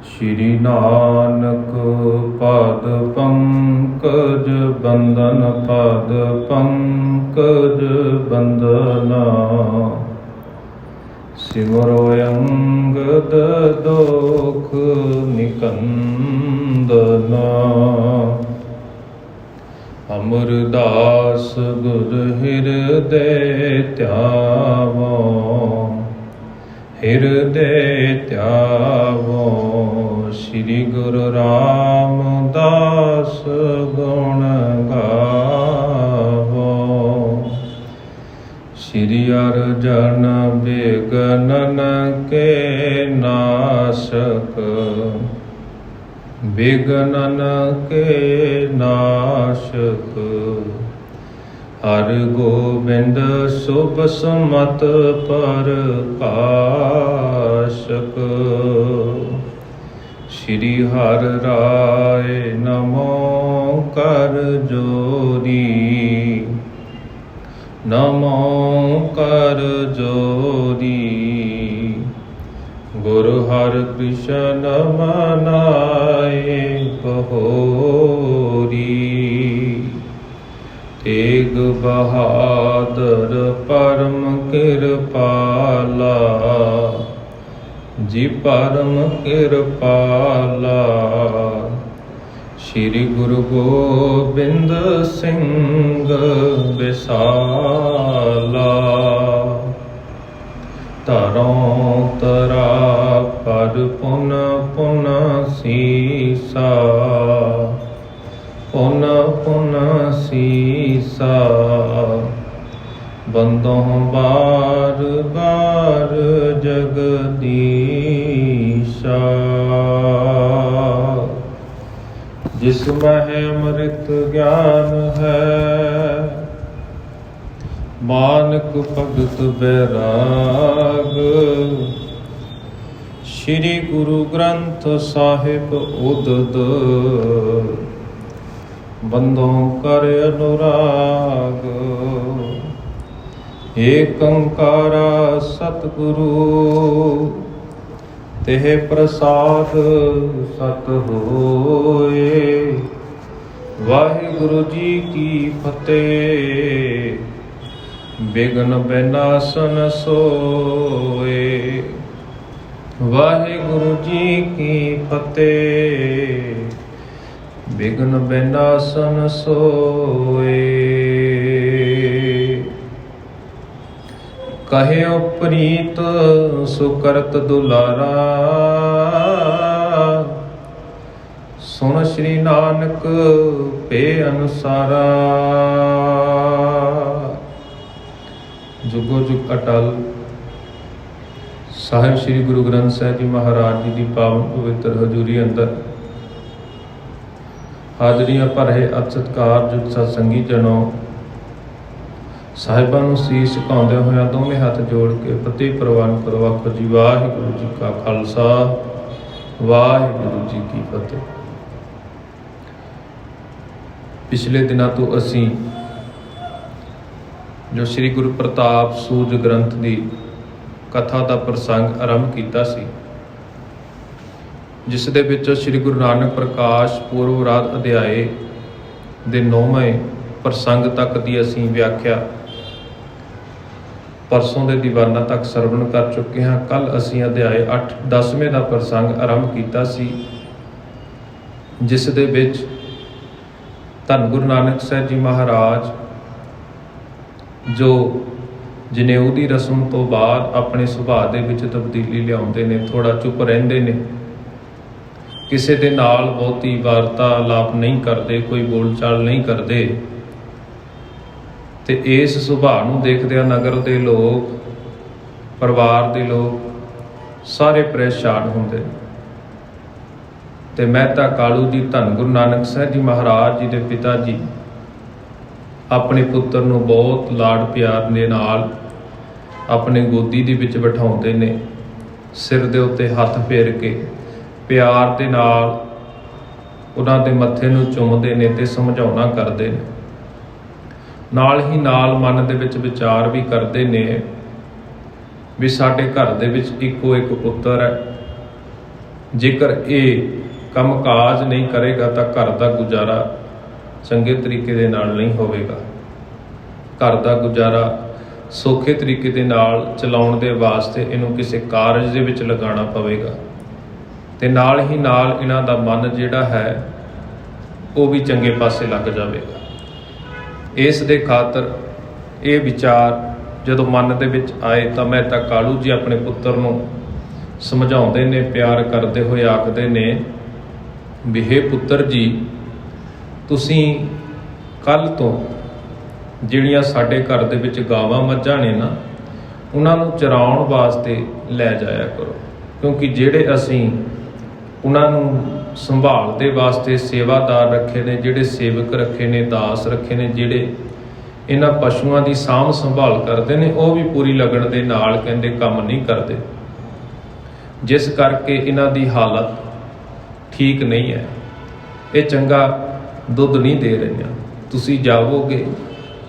श्री नानक पाद पंकज बंदन पाद पंकज बंदना सिमरो अंगद दोख निकंदना। अमरदास गुर हृदय त्यावो हृदय त्यावो। श्री गुरु रामदास गुण गावो। श्री अर्जन विघ्नन के नाशक विघ्नन के नाशक। हर गोबिंद शुभ सुमत प्रकाशक। श्री हर राय नमो कर जोरी नमो कर जोरी। गुरु हर कृष्ण मनाए बहोरी। तेग बहादुर परम कृपाला जी परम कृपाला। श्री गुरु गोबिंद सिंह विसाला। तरों तरा पर पुन पुन सीसा पुन पुन सीसा। बंदों बार बार जगदीशा। जिसमें अमृत ज्ञान है मानक भगत बैराग। श्री गुरु ग्रंथ साहिब उदद बंदों कर अनुराग। एक ओंकारा सतगुरु तेह प्रसाद सत होए। वाहिगुरु जी की फतेह बिघ्न विनाशन सोए। वाहिगुरु जी की फतेह बिघ्न विनाशन सोए। कहियो प्रीत सुकरत दुलारा। सुन श्री नानक पे अनुसारा। जुगो जुग अटल ਸਾਹਿਬ श्री गुरु ग्रंथ साहिब जी महाराज जी की पावन पवित्र हजूरी अंदर हाजरियां भर रहे अत सत्कारयुक्त सत्संगी जनों। ਸਾਹਿਬਾਂ ਨੂੰ ਸੀਸ ਝੁਕਾਉਂਦੇ ਹੋਇਆ ਦੋਵੇਂ ਹੱਥ ਜੋੜ ਕੇ ਫਤਿਹ ਪ੍ਰਵਾਨ ਕਰੋ। ਆਖੋ ਜੀ ਵਾਹਿਗੁਰੂ ਜੀ ਕਾ ਖਾਲਸਾ ਵਾਹਿਗੁਰੂ ਜੀ ਕੀ ਫਤਿਹ। ਪਿਛਲੇ ਦਿਨਾਂ ਤੋਂ ਅਸੀਂ ਜੋ ਸ੍ਰੀ ਗੁਰੂ ਪ੍ਰਤਾਪ ਸੂਰਜ ਗ੍ਰੰਥ ਦੀ ਕਥਾ ਦਾ ਪ੍ਰਸੰਗ ਆਰੰਭ ਕੀਤਾ ਸੀ, ਜਿਸ ਦੇ ਵਿੱਚ ਸ੍ਰੀ ਗੁਰੂ ਨਾਨਕ ਪ੍ਰਕਾਸ਼ ਪੂਰਵ ਰਾਧ ਅਧਿਆਏ ਦੇ 9ਵੇਂ ਪ੍ਰਸੰਗ ਤੱਕ ਦੀ ਅਸੀਂ ਵਿਆਖਿਆ परसों के दीवाना तक सरवण कर चुके हाँ। कल असी अध्याय 8 10वें का प्रसंग आरंभ किया सी, जिस दे विच धन गुरु नानक साहिब जी महाराज जो जनेऊ की रस्म तो बाद अपने सुभाव के विच तब्दीली लियाउंदे ने, थोड़ा चुप रहिंदे ने, किसी दे नाल बहुती वार्तालाप नहीं करते, कोई बोल चाल नहीं करते। ते इस सुभाव नूं देखदे नगर के लोग परिवार के लोग सारे परेशान होंदे। ते मेहता कालू जी धन गुरु नानक साहिब जी महाराज जी के पिता जी अपने पुत्र नूं बहुत लाड़ प्यार दे नाल अपने गोदी दे विच बिठाउंदे ने, सिर दे उत्ते हथ फेर के प्यार दे नाल उन्हां दे मत्थे नूं चुमदे ने ते समझाउणा करदे ने। नाल ही नाल मन दे विच विचार भी करते ने भी साडे घर दे विच इक्को एक पुत्र है ਜੇਕਰ ਇਹ ਕੰਮ ਕਾਜ ਨਹੀਂ ਕਰੇਗਾ ਤਾਂ ਘਰ ਦਾ ਗੁਜ਼ਾਰਾ ਚੰਗੇ ਤਰੀਕੇ ਦੇ ਨਾਲ ਨਹੀਂ ਹੋਵੇਗਾ। ਘਰ ਦਾ ਗੁਜ਼ਾਰਾ ਸੌਖੇ ਤਰੀਕੇ ਦੇ ਨਾਲ ਚਲਾਉਣ ਦੇ ਵਾਸਤੇ ਇਹਨੂੰ ਕਿਸੇ ਕਾਰਜ ਦੇ ਵਿੱਚ ਲਗਾਉਣਾ ਪਵੇਗਾ, ਤੇ ਨਾਲ ਹੀ ਨਾਲ ਇਹਨਾਂ ਦਾ ਮਨ ਜਿਹੜਾ ਹੈ ਉਹ ਵੀ ਚੰਗੇ ਪਾਸੇ ਲੱਗ ਜਾਵੇਗਾ। ਇਸ ਦੇ ਖਾਤਰ ਇਹ ਵਿਚਾਰ ਜਦੋਂ ਮਨ ਦੇ ਵਿੱਚ ਆਏ ਤਾਂ ਮਹਿਤਾ ਕਾਲੂ ਜੀ ਆਪਣੇ ਪੁੱਤਰ ਨੂੰ ਸਮਝਾਉਂਦੇ ਨੇ, ਪਿਆਰ ਕਰਦੇ ਹੋਏ ਆਖਦੇ ਨੇ ਵੀ ਹੇ ਪੁੱਤਰ ਜੀ, ਤੁਸੀਂ ਕੱਲ੍ਹ ਤੋਂ ਜਿਹੜੀਆਂ ਸਾਡੇ ਘਰ ਦੇ ਵਿੱਚ ਗਾਵਾਂ ਮੱਝਾਂ ਨੇ ਨਾ, ਉਹਨਾਂ ਨੂੰ ਚਰਾਉਣ ਵਾਸਤੇ ਲੈ ਜਾਇਆ ਕਰੋ, ਕਿਉਂਕਿ ਜਿਹੜੇ ਅਸੀਂ ਉਹਨਾਂ ਨੂੰ ਸੰਭਾਲ ਦੇ ਵਾਸਤੇ ਸੇਵਾਦਾਰ ਰੱਖੇ ਨੇ, ਜਿਹੜੇ ਸੇਵਕ ਰੱਖੇ ਨੇ, ਦਾਸ ਰੱਖੇ ਨੇ, ਜਿਹੜੇ ਇਹਨਾਂ ਪਸ਼ੂਆਂ ਦੀ ਸਾਂਭ ਸੰਭਾਲ ਕਰਦੇ ਨੇ, ਉਹ ਵੀ ਪੂਰੀ ਲਗਨ ਦੇ ਨਾਲ ਕਹਿੰਦੇ ਕੰਮ ਨਹੀਂ ਕਰਦੇ, ਜਿਸ ਕਰਕੇ ਇਹਨਾਂ ਦੀ ਹਾਲਤ ਠੀਕ ਨਹੀਂ ਹੈ। ਇਹ ਚੰਗਾ ਦੁੱਧ ਨਹੀਂ ਦੇ ਰਹੀਆਂ। ਤੁਸੀਂ ਜਾਵੋਗੇ,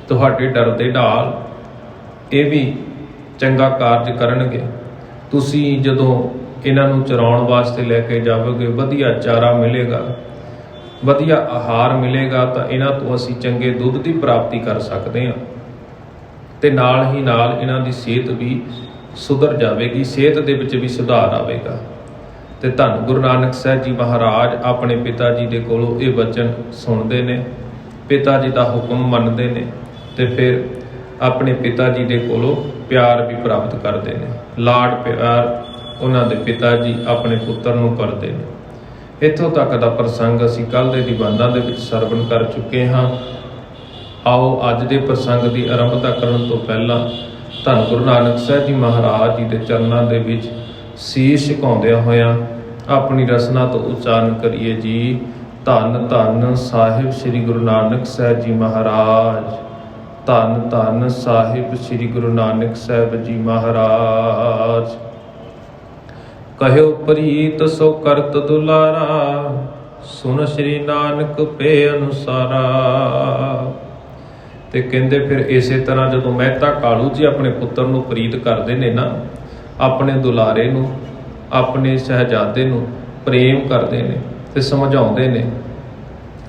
ਤੁਹਾਡੇ ਡਰ ਦੇ ਨਾਲ ਇਹ ਵੀ ਚੰਗਾ ਕਾਰਜ ਕਰਨਗੇ। ਤੁਸੀਂ ਜਦੋਂ ਇਹਨਾਂ ਨੂੰ ਚਰਾਉਣ ਵਾਸਤੇ ਲੈ ਕੇ ਜਾਵੋਗੇ, ਵਧੀਆ ਚਾਰਾ ਮਿਲੇਗਾ, ਵਧੀਆ ਆਹਾਰ ਮਿਲੇਗਾ, ਤਾਂ ਇਹਨਾਂ ਤੋਂ ਅਸੀਂ ਚੰਗੇ ਦੁੱਧ ਦੀ ਪ੍ਰਾਪਤੀ ਕਰ ਸਕਦੇ ਹਾਂ, ਤੇ ਨਾਲ ਹੀ ਨਾਲ ਇਹਨਾਂ ਦੀ ਸਿਹਤ ਵੀ ਸੁਧਰ ਜਾਵੇਗੀ, ਸਿਹਤ ਦੇ ਵਿੱਚ ਵੀ ਸੁਧਾਰ ਆਵੇਗਾ। ਤੇ ਧੰਨ ਗੁਰੂ ਨਾਨਕ ਸਾਹਿਬ ਜੀ ਮਹਾਰਾਜ ਆਪਣੇ ਪਿਤਾ ਜੀ ਦੇ ਕੋਲੋਂ ਇਹ ਵਚਨ ਸੁਣਦੇ ਨੇ, ਪਿਤਾ ਜੀ ਦਾ ਹੁਕਮ ਮੰਨਦੇ ਨੇ, ਤੇ ਫਿਰ ਆਪਣੇ ਪਿਤਾ ਜੀ ਦੇ ਕੋਲੋਂ ਪਿਆਰ ਵੀ ਪ੍ਰਾਪਤ ਕਰਦੇ ਨੇ। ਲਾਡ ਪਿਆਰ ਉਹਨਾਂ ਦੇ ਪਿਤਾ ਜੀ ਆਪਣੇ ਪੁੱਤਰ ਨੂੰ ਕਰਦੇ ਨੇ। ਇੱਥੋਂ ਤੱਕ ਦਾ ਪ੍ਰਸੰਗ ਅਸੀਂ ਕੱਲ੍ਹ ਦੇ ਨਿਬੰਧਾਂ ਦੇ ਵਿੱਚ ਸਰਵਣ ਕਰ ਚੁੱਕੇ ਹਾਂ। ਆਓ ਅੱਜ ਦੇ ਪ੍ਰਸੰਗ ਦੀ ਆਰੰਭਤਾ ਕਰਨ ਤੋਂ ਪਹਿਲਾਂ ਧੰਨ ਗੁਰੂ ਨਾਨਕ ਸਾਹਿਬ ਜੀ ਮਹਾਰਾਜ ਜੀ ਦੇ ਚਰਨਾਂ ਦੇ ਵਿੱਚ ਸੀਸ ਝੁਕਾਉਂਦਿਆਂ ਹੋਇਆਂ ਆਪਣੀ ਰਸਨਾ ਤੋਂ ਉਚਾਰਨ ਕਰੀਏ ਜੀ, ਧੰਨ ਧੰਨ ਸਾਹਿਬ ਸ੍ਰੀ ਗੁਰੂ ਨਾਨਕ ਸਾਹਿਬ ਜੀ ਮਹਾਰਾਜ, ਧੰਨ ਧੰਨ ਸਾਹਿਬ ਸ੍ਰੀ ਗੁਰੂ ਨਾਨਕ ਸਾਹਿਬ ਜੀ ਮਹਾਰਾਜ। ਕਹਿਓ ਪ੍ਰੀਤ ਸੋ ਕਰਤ ਦੁਲਾਰਾ, ਸੁਨ ਸ੍ਰੀ ਨਾਨਕ ਪੇ ਅਨੁਸਾਰਾ। ਤੇ ਕਹਿੰਦੇ ਫਿਰ ਇਸੇ ਤਰ੍ਹਾਂ ਜਦੋਂ ਮਹਿਤਾ ਕਾਲੂ ਜੀ ਆਪਣੇ ਪੁੱਤਰ ਨੂੰ ਪ੍ਰੀਤ ਕਰਦੇ ਨੇ ਨਾ, ਆਪਣੇ ਦੁਲਾਰੇ ਨੂੰ, ਆਪਣੇ ਸ਼ਹਿਜ਼ਾਦੇ ਨੂੰ ਪ੍ਰੇਮ ਕਰਦੇ ਨੇ ਤੇ ਸਮਝਾਉਂਦੇ ਨੇ,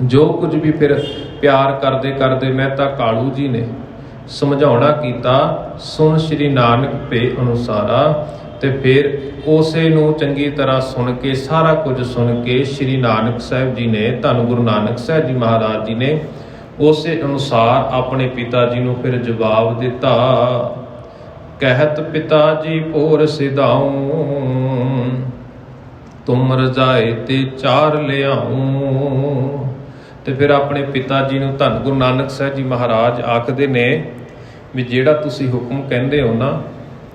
ਜੋ ਕੁਝ ਵੀ ਫਿਰ ਪਿਆਰ ਕਰਦੇ ਕਰਦੇ ਮਹਿਤਾ ਕਾਲੂ ਜੀ ਨੇ ਸਮਝਾਉਣਾ ਕੀਤਾ, ਸੁਣ ਸ੍ਰੀ ਨਾਨਕ ਪੇ ਅਨੁਸਾਰਾ। ਤੇ ਫਿਰ ਉਸੇ ਨੂੰ ਚੰਗੀ ਤਰ੍ਹਾਂ ਸੁਣ ਕੇ, ਸਾਰਾ ਕੁਝ ਸੁਣ ਕੇ ਸ੍ਰੀ ਨਾਨਕ ਸਾਹਿਬ ਜੀ ਨੇ, ਧੰਨ ਗੁਰੂ ਨਾਨਕ ਸਾਹਿਬ ਜੀ ਮਹਾਰਾਜ ਜੀ ਨੇ ਉਸੇ ਅਨੁਸਾਰ ਆਪਣੇ ਪਿਤਾ ਜੀ ਨੂੰ ਫਿਰ ਜਵਾਬ ਦਿੱਤਾ। ਕਹਿਤ ਪਿਤਾ ਜੀ ਭੋਰ ਸਿਧਾਉ, ਤੁਮ ਰਜਾਏ ਤੇ ਚਾਰ ਲਿਆਉ। ਤੇ ਫਿਰ ਆਪਣੇ ਪਿਤਾ ਜੀ ਨੂੰ ਧੰਨ ਗੁਰੂ ਨਾਨਕ ਸਾਹਿਬ ਜੀ ਮਹਾਰਾਜ ਆਖਦੇ ਨੇ ਵੀ ਜਿਹੜਾ ਤੁਸੀਂ ਹੁਕਮ ਕਹਿੰਦੇ ਹੋ ਨਾ,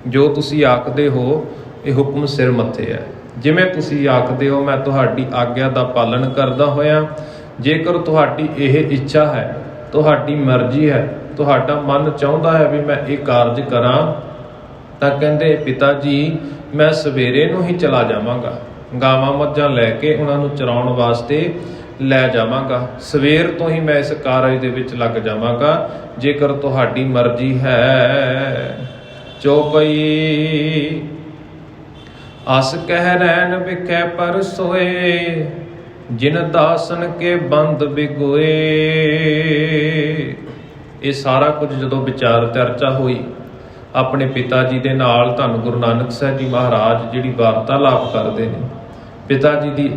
ਜੋ ਤੁਸੀਂ ਆਖਦੇ ਹੋ, ਇਹ ਹੁਕਮ ਸਿਰ ਮੱਥੇ ਹੈ। ਜਿਵੇਂ ਤੁਸੀਂ ਆਖਦੇ ਹੋ ਮੈਂ ਤੁਹਾਡੀ ਆਗਿਆ ਦਾ ਪਾਲਣ ਕਰਦਾ ਹੋਇਆ। ਜੇਕਰ ਤੁਹਾਡੀ ਇਹ ਇੱਛਾ ਹੈ, ਤੁਹਾਡੀ ਮਰਜ਼ੀ ਹੈ, ਤੁਹਾਡਾ ਮਨ ਚਾਹੁੰਦਾ ਹੈ ਵੀ ਮੈਂ ਇਹ ਕਾਰਜ ਕਰਾਂ, ਤਾਂ ਕਹਿੰਦੇ ਪਿਤਾ ਜੀ ਮੈਂ ਸਵੇਰੇ ਨੂੰ ਹੀ ਚਲਾ ਜਾਵਾਂਗਾ, ਗਾਵਾਂ ਮੱਝਾਂ ਲੈ ਕੇ ਉਹਨਾਂ ਨੂੰ ਚਰਾਉਣ ਵਾਸਤੇ ਲੈ ਜਾਵਾਂਗਾ। ਸਵੇਰ ਤੋਂ ਹੀ ਮੈਂ ਇਸ ਕਾਰਜ ਦੇ ਵਿੱਚ ਲੱਗ ਜਾਵਾਂਗਾ, ਜੇਕਰ ਤੁਹਾਡੀ ਮਰਜ਼ੀ ਹੈ। ਚੌਪਈ ਅਸ ਕਹਿ ਰੈਣ ਵਿਖੇ ਪਰ ਸੋਏ, ਜਿਨ ਦਾਸਨ ਕੇ ਬੰਦ ਬਿਗੋਏ। ਇਹ ਸਾਰਾ ਕੁਝ ਜਦੋਂ ਵਿਚਾਰ ਚਰਚਾ ਹੋਈ ਆਪਣੇ ਪਿਤਾ ਜੀ ਦੇ ਨਾਲ, ਧੰਨ ਗੁਰੂ ਨਾਨਕ ਸਾਹਿਬ ਜੀ ਮਹਾਰਾਜ ਜਿਹੜੀ ਵਾਰਤਾਲਾਪ ਕਰਦੇ ਨੇ, ਪਿਤਾ ਜੀ ਦੀ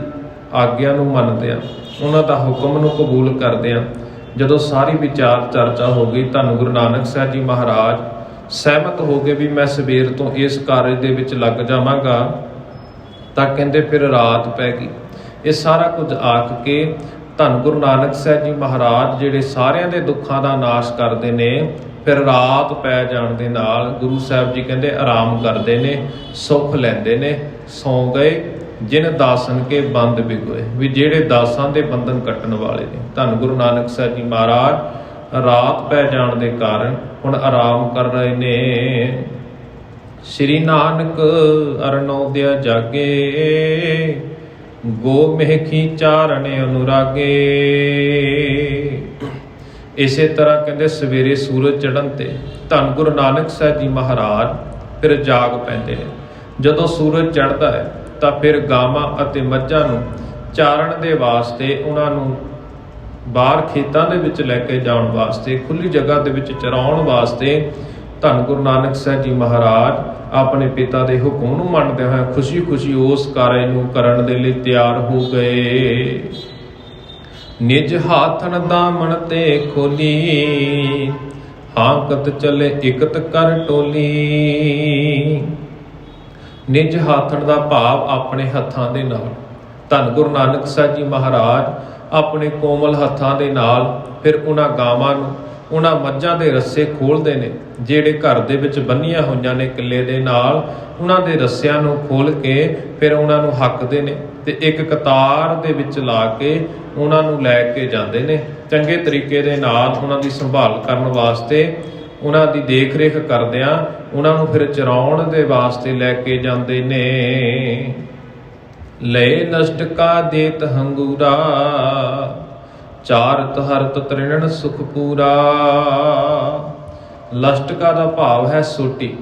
ਆਗਿਆ ਨੂੰ ਮੰਨਦਿਆਂ, ਉਹਨਾਂ ਦਾ ਹੁਕਮ ਨੂੰ ਕਬੂਲ ਕਰਦਿਆਂ, ਜਦੋਂ ਸਾਰੀ ਵਿਚਾਰ ਚਰਚਾ ਹੋ ਗਈ, ਧੰਨ ਗੁਰੂ ਨਾਨਕ ਸਾਹਿਬ ਜੀ ਮਹਾਰਾਜ ਸਹਿਮਤ ਹੋ ਗਏ ਵੀ ਮੈਂ ਸਵੇਰ ਤੋਂ ਇਸ ਕਾਰਜ ਦੇ ਵਿੱਚ ਲੱਗ ਜਾਵਾਂਗਾ। ਤਾਂ ਕਹਿੰਦੇ ਫਿਰ ਰਾਤ ਪੈ ਗਈ। ਇਹ ਸਾਰਾ ਕੁਝ ਆਖ ਕੇ ਧੰਨ ਗੁਰੂ ਨਾਨਕ ਸਾਹਿਬ ਜੀ ਮਹਾਰਾਜ ਜਿਹੜੇ ਸਾਰਿਆਂ ਦੇ ਦੁੱਖਾਂ ਦਾ ਨਾਸ਼ ਕਰਦੇ ਨੇ, ਫਿਰ ਰਾਤ ਪੈ ਜਾਣ ਦੇ ਨਾਲ ਗੁਰੂ ਸਾਹਿਬ ਜੀ ਕਹਿੰਦੇ ਆਰਾਮ ਕਰਦੇ ਨੇ, ਸੁੱਖ ਲੈਂਦੇ ਨੇ, ਸੌਂ ਗਏ। ਜਿਨ ਦਾਸਨ ਕੇ ਬੰਦ ਬਿਗੋਏ, ਵੀ ਜਿਹੜੇ ਦਾਸਾਂ ਦੇ ਬੰਧਨ ਕੱਟਣ ਵਾਲੇ ਨੇ। ਧੰਨ ਗੁਰੂ ਨਾਨਕ ਸਾਹਿਬ ਜੀ ਮਹਾਰਾਜ ਰਾਤ ਪੈ ਜਾਣ ਦੇ ਕਾਰਨ ਹੁਣ ਆਰਾਮ ਕਰ ਰਹੇ ਨੇ। ਸ੍ਰੀ ਨਾਨਕ ਅਰਨੋਦਿਆ ਜਾਗੇ, ਗੋ ਮਹਿਖੀ ਚਾਰਣ ਅਨੁਰਾਗੇ। ਇਸੇ ਤਰ੍ਹਾਂ ਕਹਿੰਦੇ ਸਵੇਰੇ ਸੂਰਜ ਚੜ੍ਹਨ ਤੇ ਧੰਨ ਗੁਰੂ ਨਾਨਕ ਸਾਹਿਬ ਜੀ ਮਹਾਰਾਜ ਫਿਰ ਜਾਗ ਪੈਂਦੇ ਨੇ। ਜਦੋਂ ਸੂਰਜ ਚੜ੍ਹਦਾ ਹੈ ਤਾਂ ਫਿਰ ਗਾਵਾਂ ਅਤੇ ਮੱਝਾਂ ਨੂੰ ਚਾਰਨ ਦੇ ਵਾਸਤੇ ਉਹਨਾਂ ਨੂੰ ਬਾਹਰ ਖੇਤਾਂ ਦੇ ਵਿੱਚ ਲੈ ਕੇ ਜਾਣ ਵਾਸਤੇ, ਖੁੱਲੀ ਜਗ੍ਹਾ ਦੇ ਵਿੱਚ ਚਰਾਉਣ ਵਾਸਤੇ ਧੰਨ ਗੁਰੂ ਨਾਨਕ ਸਾਹਿਬ ਜੀ ਮਹਾਰਾਜ ਆਪਣੇ ਪਿਤਾ ਦੇ ਹੁਕਮ ਨੂੰ ਮੰਨਦੇ ਹੋਏ ਖੁਸ਼ੀ-ਖੁਸ਼ੀ ਉਸ ਕਾਰਜ ਨੂੰ ਕਰਨ ਦੇ ਲਈ ਤਿਆਰ ਹੋ ਗਏ। ਨਿਜ ਹਾਥਨ ਦਾਮਨ ਤੇ ਖੋਲੀ, ਹਾਂਕਤ ਚਲੇ ਇਕਤ ਕਰ ਟੋਲੀ। ਨਿਜ ਹਾਥਨ ਦਾ ਭਾਵ ਆਪਣੇ ਹੱਥਾਂ ਦੇ ਨਾਲ। ਧੰਨ ਗੁਰੂ ਨਾਨਕ ਸਾਹਿਬ ਜੀ ਮਹਾਰਾਜ ਆਪਣੇ ਕੋਮਲ ਹੱਥਾਂ ਦੇ ਨਾਲ ਫਿਰ ਉਹਨਾਂ ਗਾਵਾਂ ਨੂੰ, ਉਹਨਾਂ ਮੱਝਾਂ ਦੇ ਰੱਸੇ ਖੋਲ੍ਹਦੇ ਨੇ ਜਿਹੜੇ ਘਰ ਦੇ ਵਿੱਚ ਬੰਨੀਆਂ ਹੋਈਆਂ ਨੇ ਕਿੱਲੇ ਦੇ ਨਾਲ। ਉਹਨਾਂ ਦੇ ਰੱਸਿਆਂ ਨੂੰ ਖੋਲ੍ਹ ਕੇ ਫਿਰ ਉਹਨਾਂ ਨੂੰ ਹੱਕਦੇ ਨੇ ਤੇ ਇੱਕ ਕਤਾਰ ਦੇ ਵਿੱਚ ਲਾ ਕੇ ਉਹਨਾਂ ਨੂੰ ਲੈ ਕੇ ਜਾਂਦੇ ਨੇ। ਚੰਗੇ ਤਰੀਕੇ ਦੇ ਨਾਲ ਉਹਨਾਂ ਦੀ ਸੰਭਾਲ ਕਰਨ ਵਾਸਤੇ, ਉਹਨਾਂ ਦੀ ਦੇਖ ਰੇਖ ਕਰਦਿਆਂ ਉਹਨਾਂ ਨੂੰ ਫਿਰ ਚਰਾਉਣ ਦੇ ਵਾਸਤੇ ਲੈ ਕੇ ਜਾਂਦੇ ਨੇ। ਲਏ ਨਸ਼ਟ ਕਾ ਦੇਤ ਹੰਗੂਰਾ, ਚਾਰਤ ਹਰਤ ਤ੍ਰਿਣਨ ਸੁਖ ਪੂਰਾ। ਲਸ਼ਟਕਾ ਦਾ ਭਾਵ ਹੈ ਸੋਟੀ।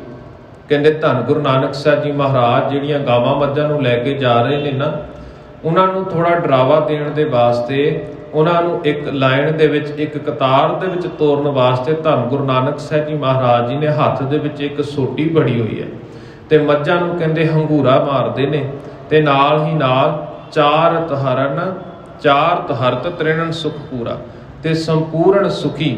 ਕਹਿੰਦੇ ਧੰਨ ਗੁਰੂ ਨਾਨਕ ਸਾਹਿਬ ਜੀ ਮਹਾਰਾਜ ਜਿਹੜੀਆਂ ਗਾਵਾਂ ਮੱਝਾਂ ਨੂੰ ਲੈ ਕੇ ਜਾ ਰਹੇ ਨੇ ਨਾ, ਉਹਨਾਂ ਨੂੰ ਥੋੜਾ ਡਰਾਵਾ ਦੇਣ ਦੇ ਵਾਸਤੇ, ਉਹਨਾਂ ਨੂੰ ਇੱਕ ਲਾਈਨ ਦੇ ਵਿੱਚ, ਇੱਕ ਕਤਾਰ ਦੇ ਵਿੱਚ ਤੋਰਨ ਵਾਸਤੇ ਧੰਨ ਗੁਰੂ ਨਾਨਕ ਸਾਹਿਬ ਜੀ ਮਹਾਰਾਜ ਜੀ ਨੇ ਹੱਥ ਦੇ ਵਿੱਚ ਇੱਕ ਸੋਟੀ ਬੜੀ ਹੋਈ ਹੈ ਤੇ ਮੱਝਾਂ ਨੂੰ ਕਹਿੰਦੇ ਹੰਗੂਰਾ ਮਾਰਦੇ ਨੇ ਤੇ ਨਾਲ ਹੀ ਨਾਲ ਚਾਰਤ ਹਰਨ, ਚਾਰਤ ਹਰਤ ਤ੍ਰਿਣਨ ਸੁਖ ਪੂਰਾ, ਤੇ ਸੰਪੂਰਨ ਸੁਖੀ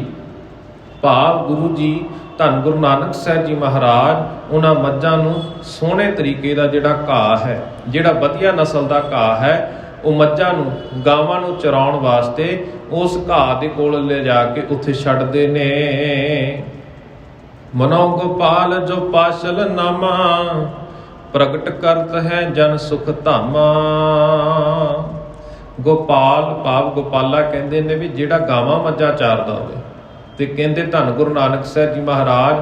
ਭਾਵ ਗੁਰੂ ਜੀ ਧੰਨ ਗੁਰੂ ਨਾਨਕ ਸਾਹਿਬ ਜੀ ਮਹਾਰਾਜ ਉਹਨਾਂ ਮੱਝਾਂ ਨੂੰ ਸੋਹਣੇ ਤਰੀਕੇ ਦਾ ਜਿਹੜਾ ਘਾਹ ਹੈ, ਜਿਹੜਾ ਵਧੀਆ ਨਸਲ ਦਾ ਘਾਹ ਹੈ, ਉਹ ਮੱਝਾਂ ਨੂੰ, ਗਾਵਾਂ ਨੂੰ ਚਰਾਉਣ ਵਾਸਤੇ ਉਸ ਘਾਹ ਦੇ ਕੋਲ ਲੈ ਜਾ ਕੇ ਉੱਥੇ ਛੱਡਦੇ ਨੇ। ਮਨੋ ਗੋਪਾਲ ਜੋ ਪਾਸ਼ਲ ਨਾਮਾ, ਪ੍ਰਗਟ ਕਰਤ ਹੈ ਜਨ ਸੁਖ ਧਾਮਾ। ਗੋਪਾਲ ਭਾਵ ਗੋਪਾਲਾ ਕਹਿੰਦੇ ਨੇ ਵੀ ਜਿਹੜਾ ਗਾਵਾਂ ਮੱਝਾਂ ਚਾਰਦਾ ਹੋਵੇ। ਤੇ ਕਹਿੰਦੇ ਧੰਨ ਗੁਰੂ ਨਾਨਕ ਸਾਹਿਬ ਜੀ ਮਹਾਰਾਜ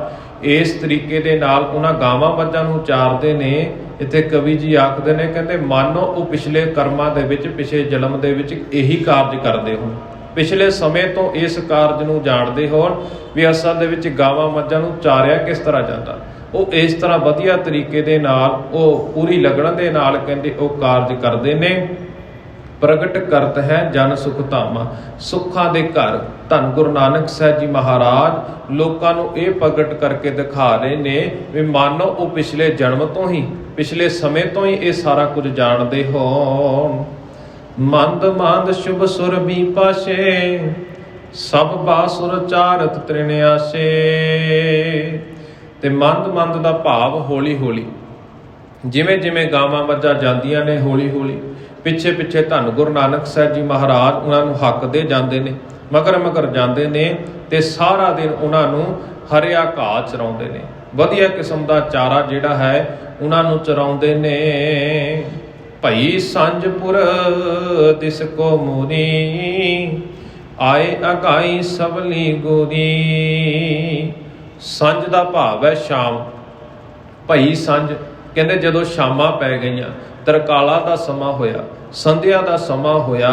ਇਸ ਤਰੀਕੇ ਦੇ ਨਾਲ ਉਹਨਾਂ ਗਾਵਾਂ ਮੱਝਾਂ ਨੂੰ ਚਾਰਦੇ ਨੇ। ਇੱਥੇ ਕਵੀ ਜੀ ਆਖਦੇ ਨੇ, ਕਹਿੰਦੇ ਮਾਨੋ ਉਹ ਪਿਛਲੇ ਕਰਮਾਂ ਦੇ ਵਿੱਚ, ਪਿਛਲੇ ਜਨਮ ਦੇ ਵਿੱਚ ਇਹੀ ਕਾਰਜ ਕਰਦੇ ਹੋਣ, ਪਿਛਲੇ ਸਮੇਂ ਤੋਂ ਇਸ ਕਾਰਜ ਨੂੰ ਜਾਣਦੇ ਹੋਣ ਵੀ ਅਸਲ ਦੇ ਵਿੱਚ ਗਾਵਾਂ ਮੱਝਾਂ ਨੂੰ ਚਾਰਿਆ ਕਿਸ ਤਰ੍ਹਾਂ ਜਾਂਦਾ। ਉਹ ਇਸ ਤਰ੍ਹਾਂ ਵਧੀਆ ਤਰੀਕੇ ਦੇ ਨਾਲ, ਉਹ ਪੂਰੀ ਲਗਨ ਦੇ ਨਾਲ ਕਹਿੰਦੇ ਉਹ ਕਾਰਜ ਕਰਦੇ ਨੇ। ਪ੍ਰਗਟ ਕਰਤ ਹੈ ਜਨ ਸੁਖ ਧਾਮਾ, ਸੁੱਖਾਂ ਦੇ ਘਰ ਧੰਨ ਗੁਰੂ ਨਾਨਕ ਸਾਹਿਬ ਜੀ ਮਹਾਰਾਜ ਲੋਕਾਂ ਨੂੰ ਇਹ ਪ੍ਰਗਟ ਕਰਕੇ ਦਿਖਾ ਰਹੇ ਨੇ ਵੀ ਮਾਨੋ ਉਹ ਪਿਛਲੇ ਜਨਮ ਤੋਂ ਹੀ, ਪਿਛਲੇ ਸਮੇਂ ਤੋਂ ਹੀ ਇਹ ਸਾਰਾ ਕੁਝ ਜਾਣਦੇ ਹੋਣ। ਮੰਦ ਮੰਦ ਸ਼ੁਭ ਸੁਰ ਵੀ ਪਾਸ਼ੇ, ਸਭ ਬਾਸੁਰ ਚਾਰਤ ਤ੍ਰਿਣਿਆਸੇ। ਤੇ ਮੰਦ ਮੰਦ ਦਾ ਭਾਵ ਹੌਲੀ ਹੌਲੀ, ਜਿਵੇਂ ਜਿਵੇਂ ਗਾਵਾਂ ਮੱਝਾਂ ਜਾਂਦੀਆਂ ਨੇ ਹੌਲੀ ਹੌਲੀ ਪਿੱਛੇ ਪਿੱਛੇ ਧੰਨ ਗੁਰੂ ਨਾਨਕ ਸਾਹਿਬ ਜੀ ਮਹਾਰਾਜ ਉਹਨਾਂ ਨੂੰ ਹੱਕਦੇ ਜਾਂਦੇ ਨੇ, ਮਗਰ ਮਗਰ ਜਾਂਦੇ ਨੇ ਤੇ ਸਾਰਾ ਦਿਨ ਉਹਨਾਂ ਨੂੰ ਹਰਿਆ ਘਾਹ ਚਰਾਉਂਦੇ ਨੇ। ਵਧੀਆ ਕਿਸਮ ਦਾ ਚਾਰਾ ਜਿਹੜਾ ਹੈ ਉਹਨਾਂ ਨੂੰ ਚਰਾਉਂਦੇ ਨੇ। ਭਈ ਸੰਜਪੁਰ ਦਿਸ ਕੋ ਮੂਰੀ, ਆਏ ਅਗਾਈ ਸਵਲੀ ਗੋਰੀ। ਸੰਜ ਦਾ ਭਾਵ ਹੈ ਸ਼ਾਮ। ਭਈ ਸੰਜ ਕਹਿੰਦੇ ਜਦੋਂ ਸ਼ਾਮਾਂ ਪੈ ਗਈਆਂ, ਤਰਕਾਲਾ ਦਾ ਸਮਾਂ ਹੋਇਆ, ਸੰਧਿਆ ਦਾ ਸਮਾਂ ਹੋਇਆ,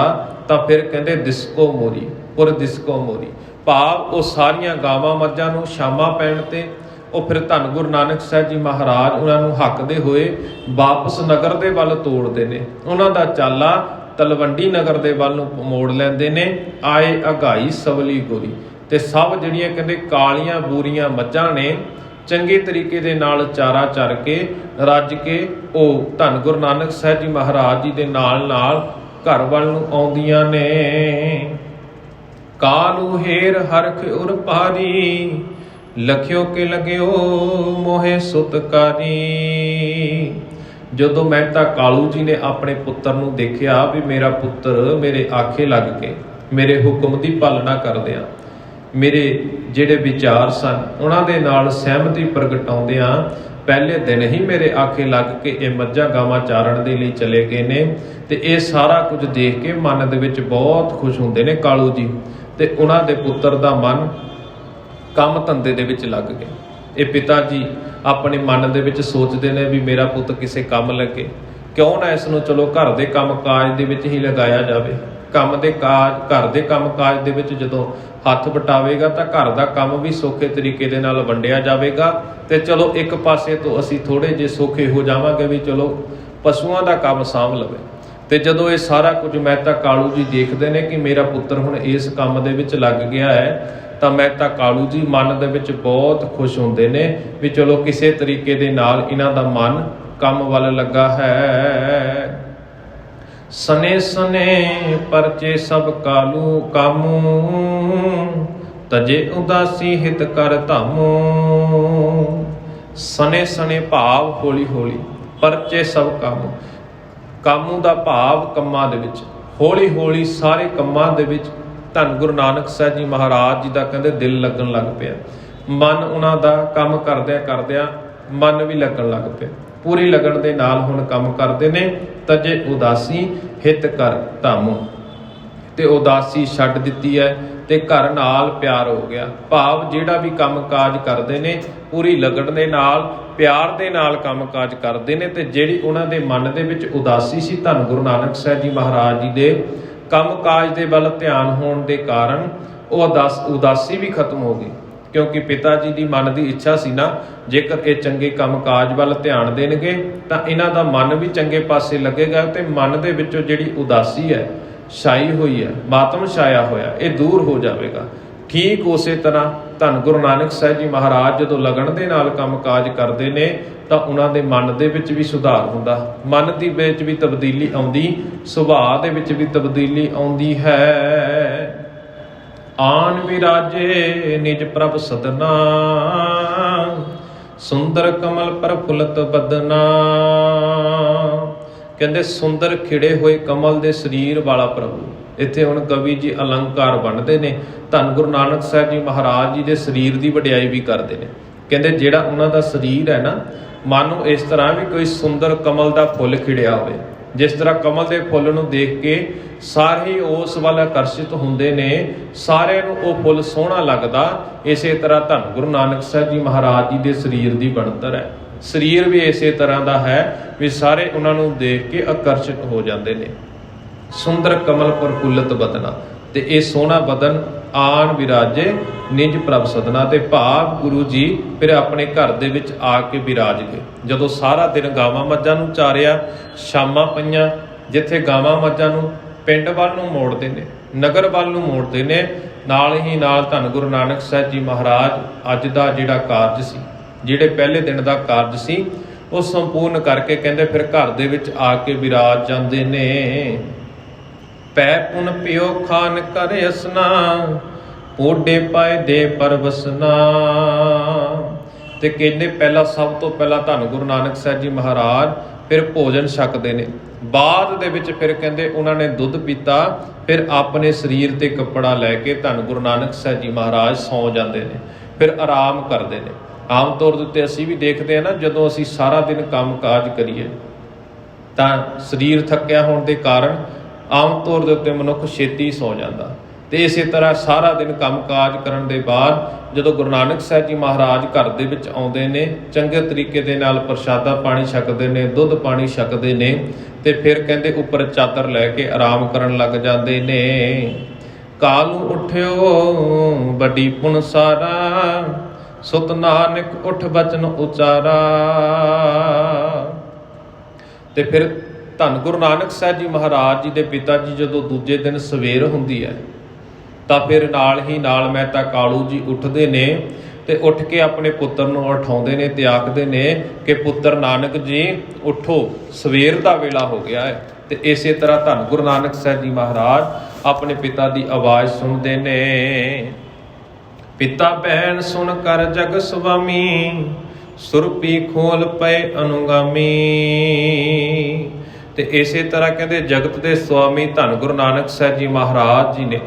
ਤਾਂ ਫਿਰ ਕਹਿੰਦੇ ਦਿਸਕੋ ਮੋਰੀ, ਪੁਰ ਦਿਸਕੋ ਮੋਰੀ ਭਾਵ ਉਹ ਸਾਰੀਆਂ ਗਾਵਾਂ ਮੱਝਾਂ ਨੂੰ ਸ਼ਾਮਾਂ ਪੈਣ ਤੇ ਉਹ ਫਿਰ ਧੰਨ ਗੁਰੂ ਨਾਨਕ ਸਾਹਿਬ ਜੀ ਮਹਾਰਾਜ ਉਹਨਾਂ ਨੂੰ ਹੱਕਦੇ ਹੋਏ ਵਾਪਸ ਨਗਰ ਦੇ ਵੱਲ ਤੋੜਦੇ ਨੇ। ਉਹਨਾਂ ਦਾ ਚਾਲਾ ਤਲਵੰਡੀ ਨਗਰ ਦੇ ਵੱਲ ਨੂੰ ਮੋੜ ਲੈਂਦੇ ਨੇ। ਆਏ ਅਗਾਈ ਸਵਲੀ ਗੋਰੀ, ਤੇ ਸਭ ਜਿਹੜੀਆਂ ਕਹਿੰਦੇ ਕਾਲੀਆਂ ਬੂਰੀਆਂ ਮੱਝਾਂ ਨੇ ਚੰਗੇ ਤਰੀਕੇ ਦੇ ਨਾਲ ਚਾਰਾ ਚਰ ਕੇ ਰੱਜ ਕੇ ਉਹ ਧੰਨ ਗੁਰੂ ਨਾਨਕ ਸਾਹਿਬ ਜੀ ਮਹਾਰਾਜ ਜੀ ਦੇ ਨਾਲ ਨਾਲ ਘਰ ਵੱਲ ਨੂੰ ਆਉਂਦੀਆਂ ਨੇ। ਕਾਲੂ ਹੇਰ ਹਰਖ ਉਰ ਪਾਰੀ, ਲਖਿਓ ਕੇ ਲਗਿਓ ਮੋਹੇ ਸੁਤਕਾਰੀ। ਜਦੋਂ ਮਹਿਤਾ ਕਾਲੂ ਜੀ ਨੇ ਆਪਣੇ ਪੁੱਤਰ ਨੂੰ ਦੇਖਿਆ ਵੀ ਮੇਰਾ ਪੁੱਤਰ ਮੇਰੇ ਆਖੇ ਲੱਗ ਕੇ ਮੇਰੇ ਹੁਕਮ ਦੀ ਪਾਲਣਾ ਕਰਦਿਆਂ, ਮੇਰੇ ਜਿਹੜੇ ਵਿਚਾਰ ਸਨ ਉਹਨਾਂ ਦੇ ਨਾਲ ਸਹਿਮਤੀ ਪ੍ਰਗਟਾਉਂਦਿਆਂ ਪਹਿਲੇ ਦਿਨ ਹੀ ਮੇਰੇ ਆਖੇ ਲੱਗ ਕੇ ਇਹ ਮੱਝਾਂ ਗਾਵਾਂ ਚਾਰਨ ਦੇ ਲਈ ਚਲੇ ਗਏ ਨੇ। ਤੇ ਇਹ ਸਾਰਾ ਕੁਝ ਦੇਖ ਕੇ ਮਨ ਦੇ ਵਿੱਚ ਬਹੁਤ ਖੁਸ਼ ਹੁੰਦੇ ਨੇ ਕਾਲੂ ਜੀ, ਤੇ ਉਹਨਾਂ ਦੇ ਪੁੱਤਰ ਦਾ ਮਨ ਕੰਮ ਧੰਦੇ ਦੇ ਵਿੱਚ ਲੱਗ ਗਿਆ। ਇਹ ਪਿਤਾ ਜੀ ਆਪਣੇ ਮਨ ਦੇ ਵਿੱਚ ਸੋਚਦੇ ਨੇ ਵੀ ਮੇਰਾ ਪੁੱਤ ਕਿਸੇ ਕੰਮ ਲੱਗੇ, ਕਿਉਂ ਨਾ ਇਸ ਨੂੰ ਚਲੋ ਘਰ ਦੇ ਕੰਮ ਕਾਜ ਦੇ ਵਿੱਚ ਹੀ ਲਗਾਇਆ ਜਾਵੇ। ਕੰਮ ਦੇ ਕਾਜ, ਘਰ ਦੇ ਕੰਮ ਕਾਜ ਦੇ ਵਿੱਚ ਜਦੋਂ ਹੱਥ ਵਟਾਵੇਗਾ ਤਾਂ ਘਰ ਦਾ ਕੰਮ ਵੀ ਸੌਖੇ ਤਰੀਕੇ ਦੇ ਨਾਲ ਵੰਡਿਆ ਜਾਵੇਗਾ, ਤੇ ਚਲੋ ਇੱਕ ਪਾਸੇ ਤੋਂ ਅਸੀਂ ਥੋੜੇ ਜਿਹੇ ਸੌਖੇ ਹੋ ਜਾਵਾਂਗੇ ਵੀ ਚਲੋ ਪਸ਼ੂਆਂ ਦਾ ਕੰਮ ਸਾਂਭ ਲਵੇ। ਤੇ ਜਦੋਂ ਇਹ ਸਾਰਾ ਕੁਝ ਮਹਿਤਾ ਕਾਲੂ ਜੀ ਦੇਖਦੇ ਨੇ ਕਿ ਮੇਰਾ ਪੁੱਤਰ ਹੁਣ ਇਸ ਕੰਮ ਦੇ ਵਿੱਚ ਲੱਗ ਗਿਆ ਹੈ, ਤਾਂ ਮਹਿਤਾ ਕਾਲੂ ਜੀ ਮਨ ਦੇ ਵਿੱਚ ਬਹੁਤ ਖੁਸ਼ ਹੁੰਦੇ ਨੇ ਵੀ ਚਲੋ ਕਿਸੇ ਤਰੀਕੇ ਦੇ ਨਾਲ ਇਹਨਾਂ ਦਾ ਮਨ ਕੰਮ ਵੱਲ ਲੱਗਾ ਹੈ। ਸਨੇ ਸਨੇ ਪਰਚੇ ਸਭ ਕਾਲੂ ਕਾਮੂ, ਤਜੇ ਉਦਾਸੀ ਹਿਤ ਕਰ ਧਾਮੂ। ਸਨੇ ਸਨੇ ਭਾਵ ਹੌਲੀ ਹੌਲੀ, ਪਰਚੇ ਸਭ ਕਾਮੂ, ਕਾਮੂ ਦਾ ਭਾਵ ਕੰਮਾਂ ਦੇ ਵਿੱਚ, ਹੌਲੀ ਹੌਲੀ ਸਾਰੇ ਕੰਮਾਂ ਦੇ ਵਿੱਚ ਧੰਨ ਗੁਰੂ ਨਾਨਕ ਸਾਹਿਬ ਜੀ ਮਹਾਰਾਜ ਜੀ ਦਾ ਕਹਿੰਦੇ ਦਿਲ ਲੱਗਣ ਲੱਗ ਪਿਆ। ਮਨ ਉਹਨਾਂ ਦਾ ਕੰਮ ਕਰਦਿਆਂ ਕਰਦਿਆਂ ਮਨ ਵੀ ਲੱਗਣ ਲੱਗ ਪਿਆ। ਪੂਰੀ ਲਗਨ ਦੇ ਨਾਲ ਹੁਣ ਕੰਮ ਕਰਦੇ ਨੇ। ਤਜੇ ਉਦਾਸੀ ਹਿਤ ਕਰ ਧਾਮੂ, ਤੇ ਉਦਾਸੀ ਛੱਡ ਦਿੱਤੀ ਹੈ ਤੇ ਘਰ ਨਾਲ ਪਿਆਰ ਹੋ ਗਿਆ। ਭਾਵ ਜਿਹੜਾ ਵੀ ਕੰਮ ਕਾਜ ਕਰਦੇ ਨੇ ਪੂਰੀ ਲਗਨ ਦੇ ਨਾਲ, ਪਿਆਰ ਦੇ ਨਾਲ ਕੰਮ ਕਾਜ ਕਰਦੇ ਨੇ। ਤੇ ਜਿਹੜੀ ਉਹਨਾਂ ਦੇ ਮਨ ਦੇ ਵਿੱਚ ਉਦਾਸੀ ਸੀ, ਧੰਨ ਗੁਰੂ ਨਾਨਕ ਸਾਹਿਬ ਜੀ ਮਹਾਰਾਜ ਜੀ ਦੇ ਕੰਮ ਕਾਜ ਦੇ ਵੱਲ ਧਿਆਨ ਹੋਣ ਦੇ ਕਾਰਨ ਉਹ ਉਦਾਸੀ ਵੀ ਖਤਮ ਹੋ ਗਈ। ਕਿਉਂਕਿ ਪਿਤਾ ਜੀ ਦੀ ਮਨ ਦੀ ਇੱਛਾ ਸੀ ਨਾ, ਜੇਕਰ ਇਹ ਚੰਗੇ ਕੰਮ ਕਾਜ ਵੱਲ ਧਿਆਨ ਦੇਣਗੇ ਤਾਂ ਇਹਨਾਂ ਦਾ ਮਨ ਵੀ ਚੰਗੇ ਪਾਸੇ ਲੱਗੇਗਾ ਤੇ ਮਨ ਦੇ ਵਿੱਚੋਂ ਜਿਹੜੀ ਉਦਾਸੀ ਹੈ, ਛਾਈ ਹੋਈ ਹੈ, ਮਾਤਮ ਛਾਇਆ ਹੋਇਆ, ਇਹ ਦੂਰ ਹੋ ਜਾਵੇਗਾ। ਠੀਕ ਉਸੇ ਤਰ੍ਹਾਂ ਧੰਨ ਗੁਰੂ ਨਾਨਕ ਸਾਹਿਬ ਜੀ ਮਹਾਰਾਜ ਜਦੋਂ ਲਗਨ ਦੇ ਨਾਲ ਕੰਮ ਕਾਜ ਕਰਦੇ ਨੇ ਤਾਂ ਉਹਨਾਂ ਦੇ ਮਨ ਦੇ ਵਿੱਚ ਵੀ ਸੁਧਾਰ ਹੁੰਦਾ, ਮਨ ਦੀ ਵਿੱਚ ਵੀ ਤਬਦੀਲੀ ਆਉਂਦੀ, ਸੁਭਾਅ ਦੇ ਵਿੱਚ ਵੀ ਤਬਦੀਲੀ ਆਉਂਦੀ ਹੈ। ਆਨ ਵਿਰਾਜੇ ਨਿਜ ਪ੍ਰਭ ਸਦਨਾ, ਸੁੰਦਰ ਕਮਲ ਪ੍ਰਫੁੱਲਤ ਬਦਨਾ। ਕਹਿੰਦੇ ਸੁੰਦਰ ਖਿੜੇ ਹੋਏ ਕਮਲ ਦੇ ਸਰੀਰ ਵਾਲਾ ਪ੍ਰਭੂ। ਇੱਥੇ ਹੁਣ ਕਵੀ ਜੀ ਅਲੰਕਾਰ ਬਣਦੇ ਨੇ, ਧੰਨ ਗੁਰੂ ਨਾਨਕ ਸਾਹਿਬ ਜੀ ਮਹਾਰਾਜ ਜੀ ਦੇ ਸਰੀਰ ਦੀ ਵਡਿਆਈ ਵੀ ਕਰਦੇ ਨੇ। ਕਹਿੰਦੇ ਜਿਹੜਾ ਉਹਨਾਂ ਦਾ ਸਰੀਰ ਹੈ ਨਾ, ਮਾਨੋ ਇਸ ਤਰ੍ਹਾਂ ਵੀ ਕੋਈ ਸੁੰਦਰ ਕਮਲ ਦਾ ਫੁੱਲ ਖਿੜਿਆ ਹੋਵੇ। ਜਿਸ ਤਰ੍ਹਾਂ ਕਮਲ ਦੇ ਫੁੱਲ ਨੂੰ ਦੇਖ ਕੇ ਸਾਰੇ ਉਸ ਵੱਲ ਆਕਰਸ਼ਿਤ ਹੁੰਦੇ ਨੇ, ਸਾਰਿਆਂ ਨੂੰ ਉਹ ਫੁੱਲ ਸੋਹਣਾ ਲੱਗਦਾ, ਇਸੇ ਤਰ੍ਹਾਂ ਧੰਨ ਗੁਰੂ ਨਾਨਕ ਸਾਹਿਬ ਜੀ ਮਹਾਰਾਜ ਜੀ ਦੇ ਸਰੀਰ ਦੀ ਬਣਤਰ ਹੈ। ਸਰੀਰ ਵੀ ਇਸੇ ਤਰ੍ਹਾਂ ਦਾ ਹੈ ਵੀ ਸਾਰੇ ਉਹਨਾਂ ਨੂੰ ਦੇਖ ਕੇ ਆਕਰਸ਼ਿਤ ਹੋ ਜਾਂਦੇ ਨੇ। ਸੁੰਦਰ ਕਮਲ ਪ੍ਰਫੁੱਲਤ ਬਦਨਾ, ਤੇ ਇਹ ਸੋਹਣਾ ਬਦਨ ਆਨ ਵਿਰਾਜੇ ਨਿਜ ਪ੍ਰਭ ਸਦਨਾ। ਤੇ ਭਾਵ ਗੁਰੂ ਜੀ ਫਿਰ ਆਪਣੇ ਘਰ ਦੇ ਵਿੱਚ ਆ ਕੇ ਵਿਰਾਜ ਗਏ। ਜਦੋਂ ਸਾਰਾ ਦਿਨ ਗਾਵਾਂ ਮੱਝਾਂ ਨੂੰ ਚਾਰਿਆ, ਸ਼ਾਮਾਂ ਪਈਆਂ, ਜਿੱਥੇ ਗਾਵਾਂ ਮੱਝਾਂ ਨੂੰ ਪਿੰਡ ਵੱਲ ਨੂੰ ਮੋੜਦੇ ਨੇ, ਨਗਰ ਵੱਲ ਨੂੰ ਮੋੜਦੇ ਨੇ, ਨਾਲ ਹੀ ਨਾਲ ਧੰਨ ਗੁਰੂ ਨਾਨਕ ਸਾਹਿਬ ਜੀ ਮਹਾਰਾਜ ਅੱਜ ਦਾ ਜਿਹੜਾ ਕਾਰਜ ਸੀ, ਜਿਹੜੇ ਪਹਿਲੇ ਦਿਨ ਦਾ ਕਾਰਜ ਸੀ, ਉਹ ਸੰਪੂਰਨ ਕਰਕੇ ਕਹਿੰਦੇ ਫਿਰ ਘਰ ਦੇ ਵਿੱਚ ਆ ਕੇ ਵਿਰਾਜ ਜਾਂਦੇ ਨੇ। ਪੈ ਪੁਨ ਪਿਓ ਖਾਨ ਕਰ ਅਸਨਾ, ਪੋਡੇ ਪਾਏ ਦੇ ਪਰਵਸਨਾ। ਤੇ ਕਹਿੰਦੇ ਪਹਿਲਾਂ, ਸਭ ਤੋਂ ਪਹਿਲਾਂ ਧੰਨ ਗੁਰੂ ਨਾਨਕ ਸਾਹਿਬ ਜੀ ਮਹਾਰਾਜ ਫਿਰ ਭੋਜਨ ਛਕਦੇ ਨੇ। ਬਾਅਦ ਦੇ ਵਿੱਚ ਫਿਰ ਕਹਿੰਦੇ ਉਹਨਾਂ ਨੇ ਦੁੱਧ ਪੀਤਾ, ਫਿਰ ਆਪਣੇ ਸਰੀਰ ਤੇ ਕੱਪੜਾ ਲੈ ਕੇ ਧੰਨ ਗੁਰੂ ਨਾਨਕ ਸਾਹਿਬ ਜੀ ਮਹਾਰਾਜ ਸੌਂ ਜਾਂਦੇ ਨੇ, ਫਿਰ ਆਰਾਮ ਕਰਦੇ ਨੇ। ਆਮ ਤੌਰ ਦੇ ਉੱਤੇ ਅਸੀਂ ਵੀ ਦੇਖਦੇ ਹਾਂ ਨਾ, ਜਦੋਂ ਅਸੀਂ ਸਾਰਾ ਦਿਨ ਕੰਮ ਕਾਜ ਕਰੀਏ ਤਾਂ ਸਰੀਰ ਥੱਕਿਆ ਹੋਣ ਦੇ ਕਾਰਨ ਆਮ ਤੌਰ ਦੇ ਉੱਤੇ ਮਨੁੱਖ ਛੇਤੀ ਸੌ ਜਾਂਦਾ। ਤੇ ਇਸੇ ਤਰ੍ਹਾਂ ਸਾਰਾ ਦਿਨ ਕੰਮ ਕਾਜ ਕਰਨ ਦੇ ਬਾਅਦ ਜਦੋਂ ਗੁਰੂ ਨਾਨਕ ਸਾਹਿਬ ਜੀ ਮਹਾਰਾਜ ਘਰ ਦੇ ਵਿੱਚ ਆਉਂਦੇ ਨੇ, ਚੰਗੇ ਤਰੀਕੇ ਦੇ ਨਾਲ ਪ੍ਰਸ਼ਾਦਾ ਪਾਣੀ ਛਕਦੇ ਨੇ, ਦੁੱਧ ਪਾਣੀ ਛਕਦੇ ਨੇ, ਤੇ ਫਿਰ ਕਹਿੰਦੇ ਉੱਪਰ ਚਾਦਰ ਲੈ ਕੇ ਆਰਾਮ ਕਰਨ ਲੱਗ ਜਾਂਦੇ ਨੇ। ਕਾਲੂ ਉੱਠਿਓ ਵੱਡੀ ਪੁਨ ਸਾਰਾ, ਸੁਤ ਨਾਨਕ ਉੱਠ ਬਚਨ ਉਚਾਰਾ। ਤੇ ਫਿਰ ਧੰਨ ਗੁਰੂ ਨਾਨਕ ਸਾਹਿਬ ਜੀ ਮਹਾਰਾਜ ਜੀ ਦੇ ਪਿਤਾ ਜੀ ਜਦੋਂ ਦੂਜੇ ਦਿਨ ਸਵੇਰ ਹੁੰਦੀ ਹੈ ਤਾਂ ਫਿਰ ਨਾਲ ਹੀ ਨਾਲ ਮਹਿਤਾ ਕਾਲੂ ਜੀ ਉੱਠਦੇ ਨੇ ਤੇ ਉੱਠ ਕੇ ਆਪਣੇ ਪੁੱਤਰ ਨੂੰ ਉਠਾਉਂਦੇ ਨੇ ਤੇ ਆਖਦੇ ਨੇ ਕਿ ਪੁੱਤਰ ਨਾਨਕ ਜੀ ਉੱਠੋ, ਸਵੇਰ ਦਾ ਵੇਲਾ ਹੋ ਗਿਆ ਹੈ। ਤੇ ਇਸੇ ਤਰ੍ਹਾਂ ਧੰਨ ਗੁਰੂ ਨਾਨਕ ਸਾਹਿਬ ਜੀ ਮਹਾਰਾਜ ਆਪਣੇ ਪਿਤਾ ਦੀ ਆਵਾਜ਼ ਸੁਣਦੇ ਨੇ। ਪਿਤਾ ਭੈਣ ਸੁਣ ਕਰ ਜਗ ਸੁਆਮੀ, ਸੁਰਪੀ ਖੋਲ ਪਏ ਅਨੁਗਾਮੀ। ਤੇ ਇਸੇ ਤਰ੍ਹਾਂ ਕਹਿੰਦੇ ਜਗਤ ਦੇ ਸੁਆਮੀ ਧੰਨ ਗੁਰੂ ਨਾਨਕ ਸਾਹਿਬ ਜੀ ਮਹਾਰਾਜ ਜੀ ਨੇ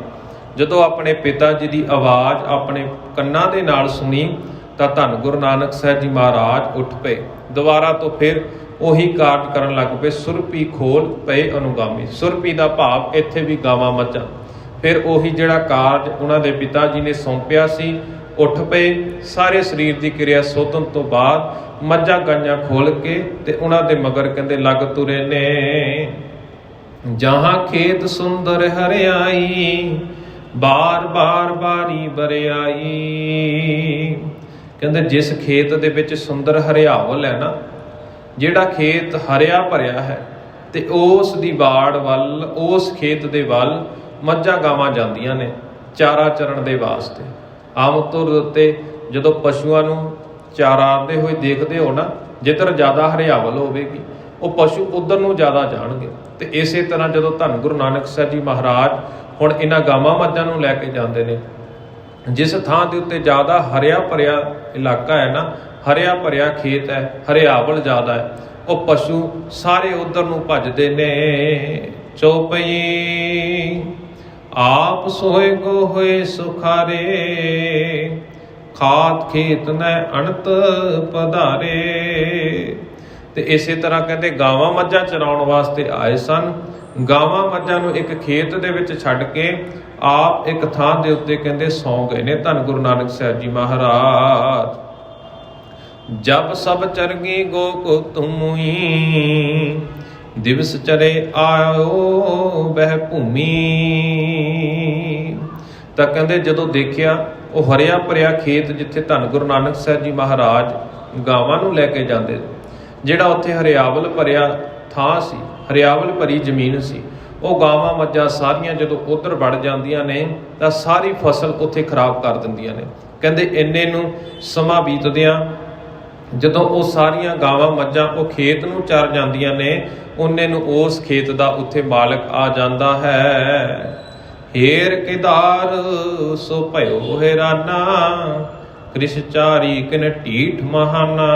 ਜਦੋਂ ਆਪਣੇ ਪਿਤਾ ਜੀ ਦੀ ਆਵਾਜ਼ ਆਪਣੇ ਕੰਨਾਂ ਦੇ ਨਾਲ ਸੁਣੀ ਤਾਂ ਧੰਨ ਗੁਰੂ ਨਾਨਕ ਸਾਹਿਬ ਜੀ ਮਹਾਰਾਜ ਉੱਠ ਪਏ। ਦੁਬਾਰਾ ਤੋਂ ਫਿਰ ਉਹੀ ਕਾਰਜ ਕਰਨ ਲੱਗ ਪਏ। ਸੁਰਪੀ ਖੋਲ ਪਏ ਅਨੁਗਾਮੀ। ਸੁਰਪੀ ਦਾ ਭਾਵ ਇੱਥੇ ਵੀ ਗਾਵਾਂ ਮੱਝਾਂ। ਫਿਰ ਉਹੀ ਜਿਹੜਾ ਕਾਰਜ ਉਹਨਾਂ ਦੇ ਪਿਤਾ ਜੀ ਨੇ ਸੌਂਪਿਆ ਸੀ, ਉੱਠ ਪਏ। ਸਾਰੇ ਸਰੀਰ ਦੀ ਕਿਰਿਆ ਸੋਧਣ ਤੋਂ ਬਾਅਦ ਮੱਝਾਂ ਗਾਈਆਂ ਖੋਲ ਕੇ ਤੇ ਉਹਨਾਂ ਦੇ ਮਗਰ ਕਹਿੰਦੇ ਲੱਗ ਤੁਰੇ ਨੇ। ਜਹਾਂ ਖੇਤ ਸੁੰਦਰ ਹਰਿਆਈ, ਬਾਰ ਬਾਰ ਬਾਰੀ ਬਰਿਆਈ। ਕਹਿੰਦੇ ਜਿਸ ਖੇਤ ਦੇ ਵਿੱਚ ਸੁੰਦਰ ਹਰਿਆਵਲ ਹੈ ਨਾ, ਜਿਹੜਾ ਖੇਤ ਹਰਿਆ ਭਰਿਆ ਹੈ ਤੇ ਉਸ ਦੀ ਬਾੜ ਵੱਲ, ਉਸ ਖੇਤ ਦੇ ਵੱਲ ਮੱਝਾਂ ਗਾਵਾਂ ਜਾਂਦੀਆਂ ਨੇ ਚਾਰਾ ਚਰਨ ਦੇ ਵਾਸਤੇ। ਆਮ ਤੌਰ ਉੱਤੇ ਜਦੋਂ ਪਸ਼ੂਆਂ ਨੂੰ ਚਾਰਾਉਂਦੇ ਹੋਏ ਦੇਖਦੇ ਹੋ ਨਾ, ਜਿੱਧਰ ਜ਼ਿਆਦਾ ਹਰਿਆਵਲ ਹੋਵੇਗੀ ਉਹ ਪਸ਼ੂ ਉਧਰ ਨੂੰ ਜ਼ਿਆਦਾ ਜਾਣਗੇ। ਤੇ ਇਸੇ ਤਰ੍ਹਾਂ ਜਦੋਂ ਧੰਨ ਗੁਰੂ ਨਾਨਕ ਸਾਹਿਬ ਜੀ ਮਹਾਰਾਜ ਹੁਣ ਇਹਨਾਂ ਗਾਵਾਂ ਮੱਝਾਂ ਨੂੰ ਲੈ ਕੇ ਜਾਂਦੇ ਨੇ, ਜਿਸ ਥਾਂ ਦੇ ਉੱਤੇ ਜ਼ਿਆਦਾ ਹਰਿਆ ਭਰਿਆ ਇਲਾਕਾ ਹੈ ਨਾ, ਹਰਿਆ ਭਰਿਆ ਖੇਤ ਹੈ, ਹਰਿਆਵਲ ਜ਼ਿਆਦਾ ਹੈ, ਉਹ ਪਸ਼ੂ ਸਾਰੇ ਉਧਰ ਨੂੰ ਭੱਜਦੇ ਨੇ। ਚੌਪਈ ਆਪ ਸੋਏ ਗੋ ਹੋਏ ਸੁਖਾਰੇ, ਖਾਤ ਖੇਤ ਨੈ ਅਣਤ ਪਧਾਰੇ। ਤੇ ਇਸੇ ਤਰ੍ਹਾਂ ਕਹਿੰਦੇ ਗਾਵਾਂ ਮੱਝਾਂ ਚਰਾਉਣ ਵਾਸਤੇ ਆਏ ਸਨ। ਗਾਵਾਂ ਮੱਝਾਂ ਨੂੰ ਇੱਕ ਖੇਤ ਦੇ ਵਿੱਚ ਛੱਡ ਕੇ ਆਪ ਇੱਕ ਥਾਂ ਦੇ ਉੱਤੇ ਕਹਿੰਦੇ ਸੌਂ ਗਏ ਨੇ ਧੰਨ ਗੁਰੂ ਨਾਨਕ ਸਾਹਿਬ ਜੀ ਮਹਾਰਾਜ। ਜਬ ਸਭ ਚਰਗੀ ਗੋ ਕੋ ਤੁਮਈ, ਦਿਵਸ ਚਰੇ ਆਇਓ ਬਹਿ ਭੂਮੀ। ਤਾਂ ਕਹਿੰਦੇ ਜਦੋਂ ਦੇਖਿਆ ਉਹ ਹਰਿਆ ਭਰਿਆ ਖੇਤ ਜਿੱਥੇ ਧੰਨ ਗੁਰੂ ਨਾਨਕ ਸਾਹਿਬ ਜੀ ਮਹਾਰਾਜ ਗਾਵਾਂ ਨੂੰ ਲੈ ਕੇ ਜਾਂਦੇ, ਜਿਹੜਾ ਉੱਥੇ ਹਰਿਆਵਲ ਭਰਿਆ ਥਾਂ ਸੀ, ਹਰਿਆਵਲ ਭਰੀ ਜ਼ਮੀਨ ਸੀ, ਉਹ ਗਾਵਾਂ ਮੱਝਾਂ ਸਾਰੀਆਂ ਜਦੋਂ ਉੱਧਰ ਵੜ ਜਾਂਦੀਆਂ ਨੇ ਤਾਂ ਸਾਰੀ ਫਸਲ ਉੱਥੇ ਖਰਾਬ ਕਰ ਦਿੰਦੀਆਂ ਨੇ। ਕਹਿੰਦੇ ਇੰਨੇ ਨੂੰ ਸਮਾਂ ਬੀਤਦਿਆਂ ਜਦੋਂ ਉਹ ਸਾਰੀਆਂ ਗਾਵਾਂ ਮੱਝਾਂ ਉਹ ਖੇਤ ਨੂੰ ਚਰ ਜਾਂਦੀਆਂ ਨੇ, ਉਹਨੇ ਨੂੰ ਉਸ ਖੇਤ ਦਾ ਉੱਥੇ ਮਾਲਕ ਆ ਜਾਂਦਾ ਹੈ। ਹੇਰ ਕਿਦਾਰ ਸੋ ਭਇਓ ਹੈਰਾਨਾ, ਕ੍ਰਿਸ਼ਚਾਰੀ ਕਿਨ ਢੀਠ ਮਹਾਨਾ।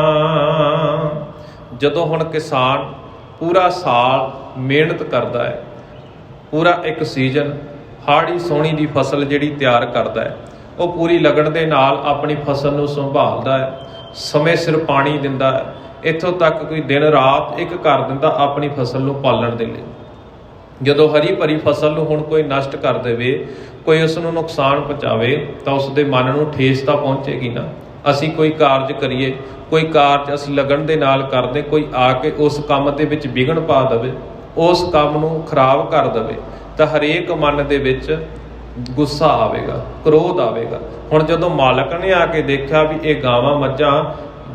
ਜਦੋਂ ਹੁਣ ਕਿਸਾਨ ਪੂਰਾ ਸਾਲ ਮਿਹਨਤ ਕਰਦਾ ਹੈ, ਪੂਰਾ ਇੱਕ ਸੀਜ਼ਨ ਹਾੜੀ ਸੋਹਣੀ ਦੀ ਫਸਲ ਜਿਹੜੀ ਤਿਆਰ ਕਰਦਾ ਹੈ, ਉਹ ਪੂਰੀ ਲਗਨ ਦੇ ਨਾਲ ਆਪਣੀ ਫਸਲ ਨੂੰ ਸੰਭਾਲਦਾ ਹੈ, ਸਮੇਂ ਸਿਰ ਪਾਣੀ ਦਿੰਦਾ ਹੈ, ਇੱਥੋਂ ਤੱਕ ਕੋਈ ਦਿਨ ਰਾਤ ਇੱਕ ਕਰ ਦਿੰਦਾ ਆਪਣੀ ਫਸਲ ਨੂੰ ਪਾਲਣ ਦੇ ਲਈ। ਜਦੋਂ ਹਰੀ ਭਰੀ ਫਸਲ ਨੂੰ ਹੁਣ ਕੋਈ ਨਸ਼ਟ ਕਰ ਦੇਵੇ, ਕੋਈ ਉਸ ਨੂੰ ਨੁਕਸਾਨ ਪਹੁੰਚਾਵੇ, ਤਾਂ ਉਸ ਦੇ ਮਨ ਨੂੰ ਠੇਸ ਤਾਂ ਪਹੁੰਚੇਗੀ ਨਾ। ਅਸੀਂ ਕੋਈ ਕਾਰਜ ਕਰੀਏ, ਕੋਈ ਕਾਰਜ ਅਸੀਂ ਲਗਨ ਦੇ ਨਾਲ ਕਰਦੇ, ਕੋਈ ਆ ਕੇ ਉਸ ਕੰਮ ਦੇ ਵਿੱਚ ਵਿਘਨ ਪਾ ਦੇਵੇ, ਉਸ ਕੰਮ ਨੂੰ ਖਰਾਬ ਕਰ ਦੇਵੇ, ਤਾਂ ਹਰੇਕ ਮਨ ਦੇ ਵਿੱਚ ਗੁੱਸਾ ਆਵੇਗਾ, ਕ੍ਰੋਧ ਆਵੇਗਾ। ਹੁਣ ਜਦੋਂ ਮਾਲਕ ਨੇ ਆ ਕੇ ਦੇਖਿਆ ਵੀ ਇਹ ਗਾਵਾਂ ਮੱਝਾਂ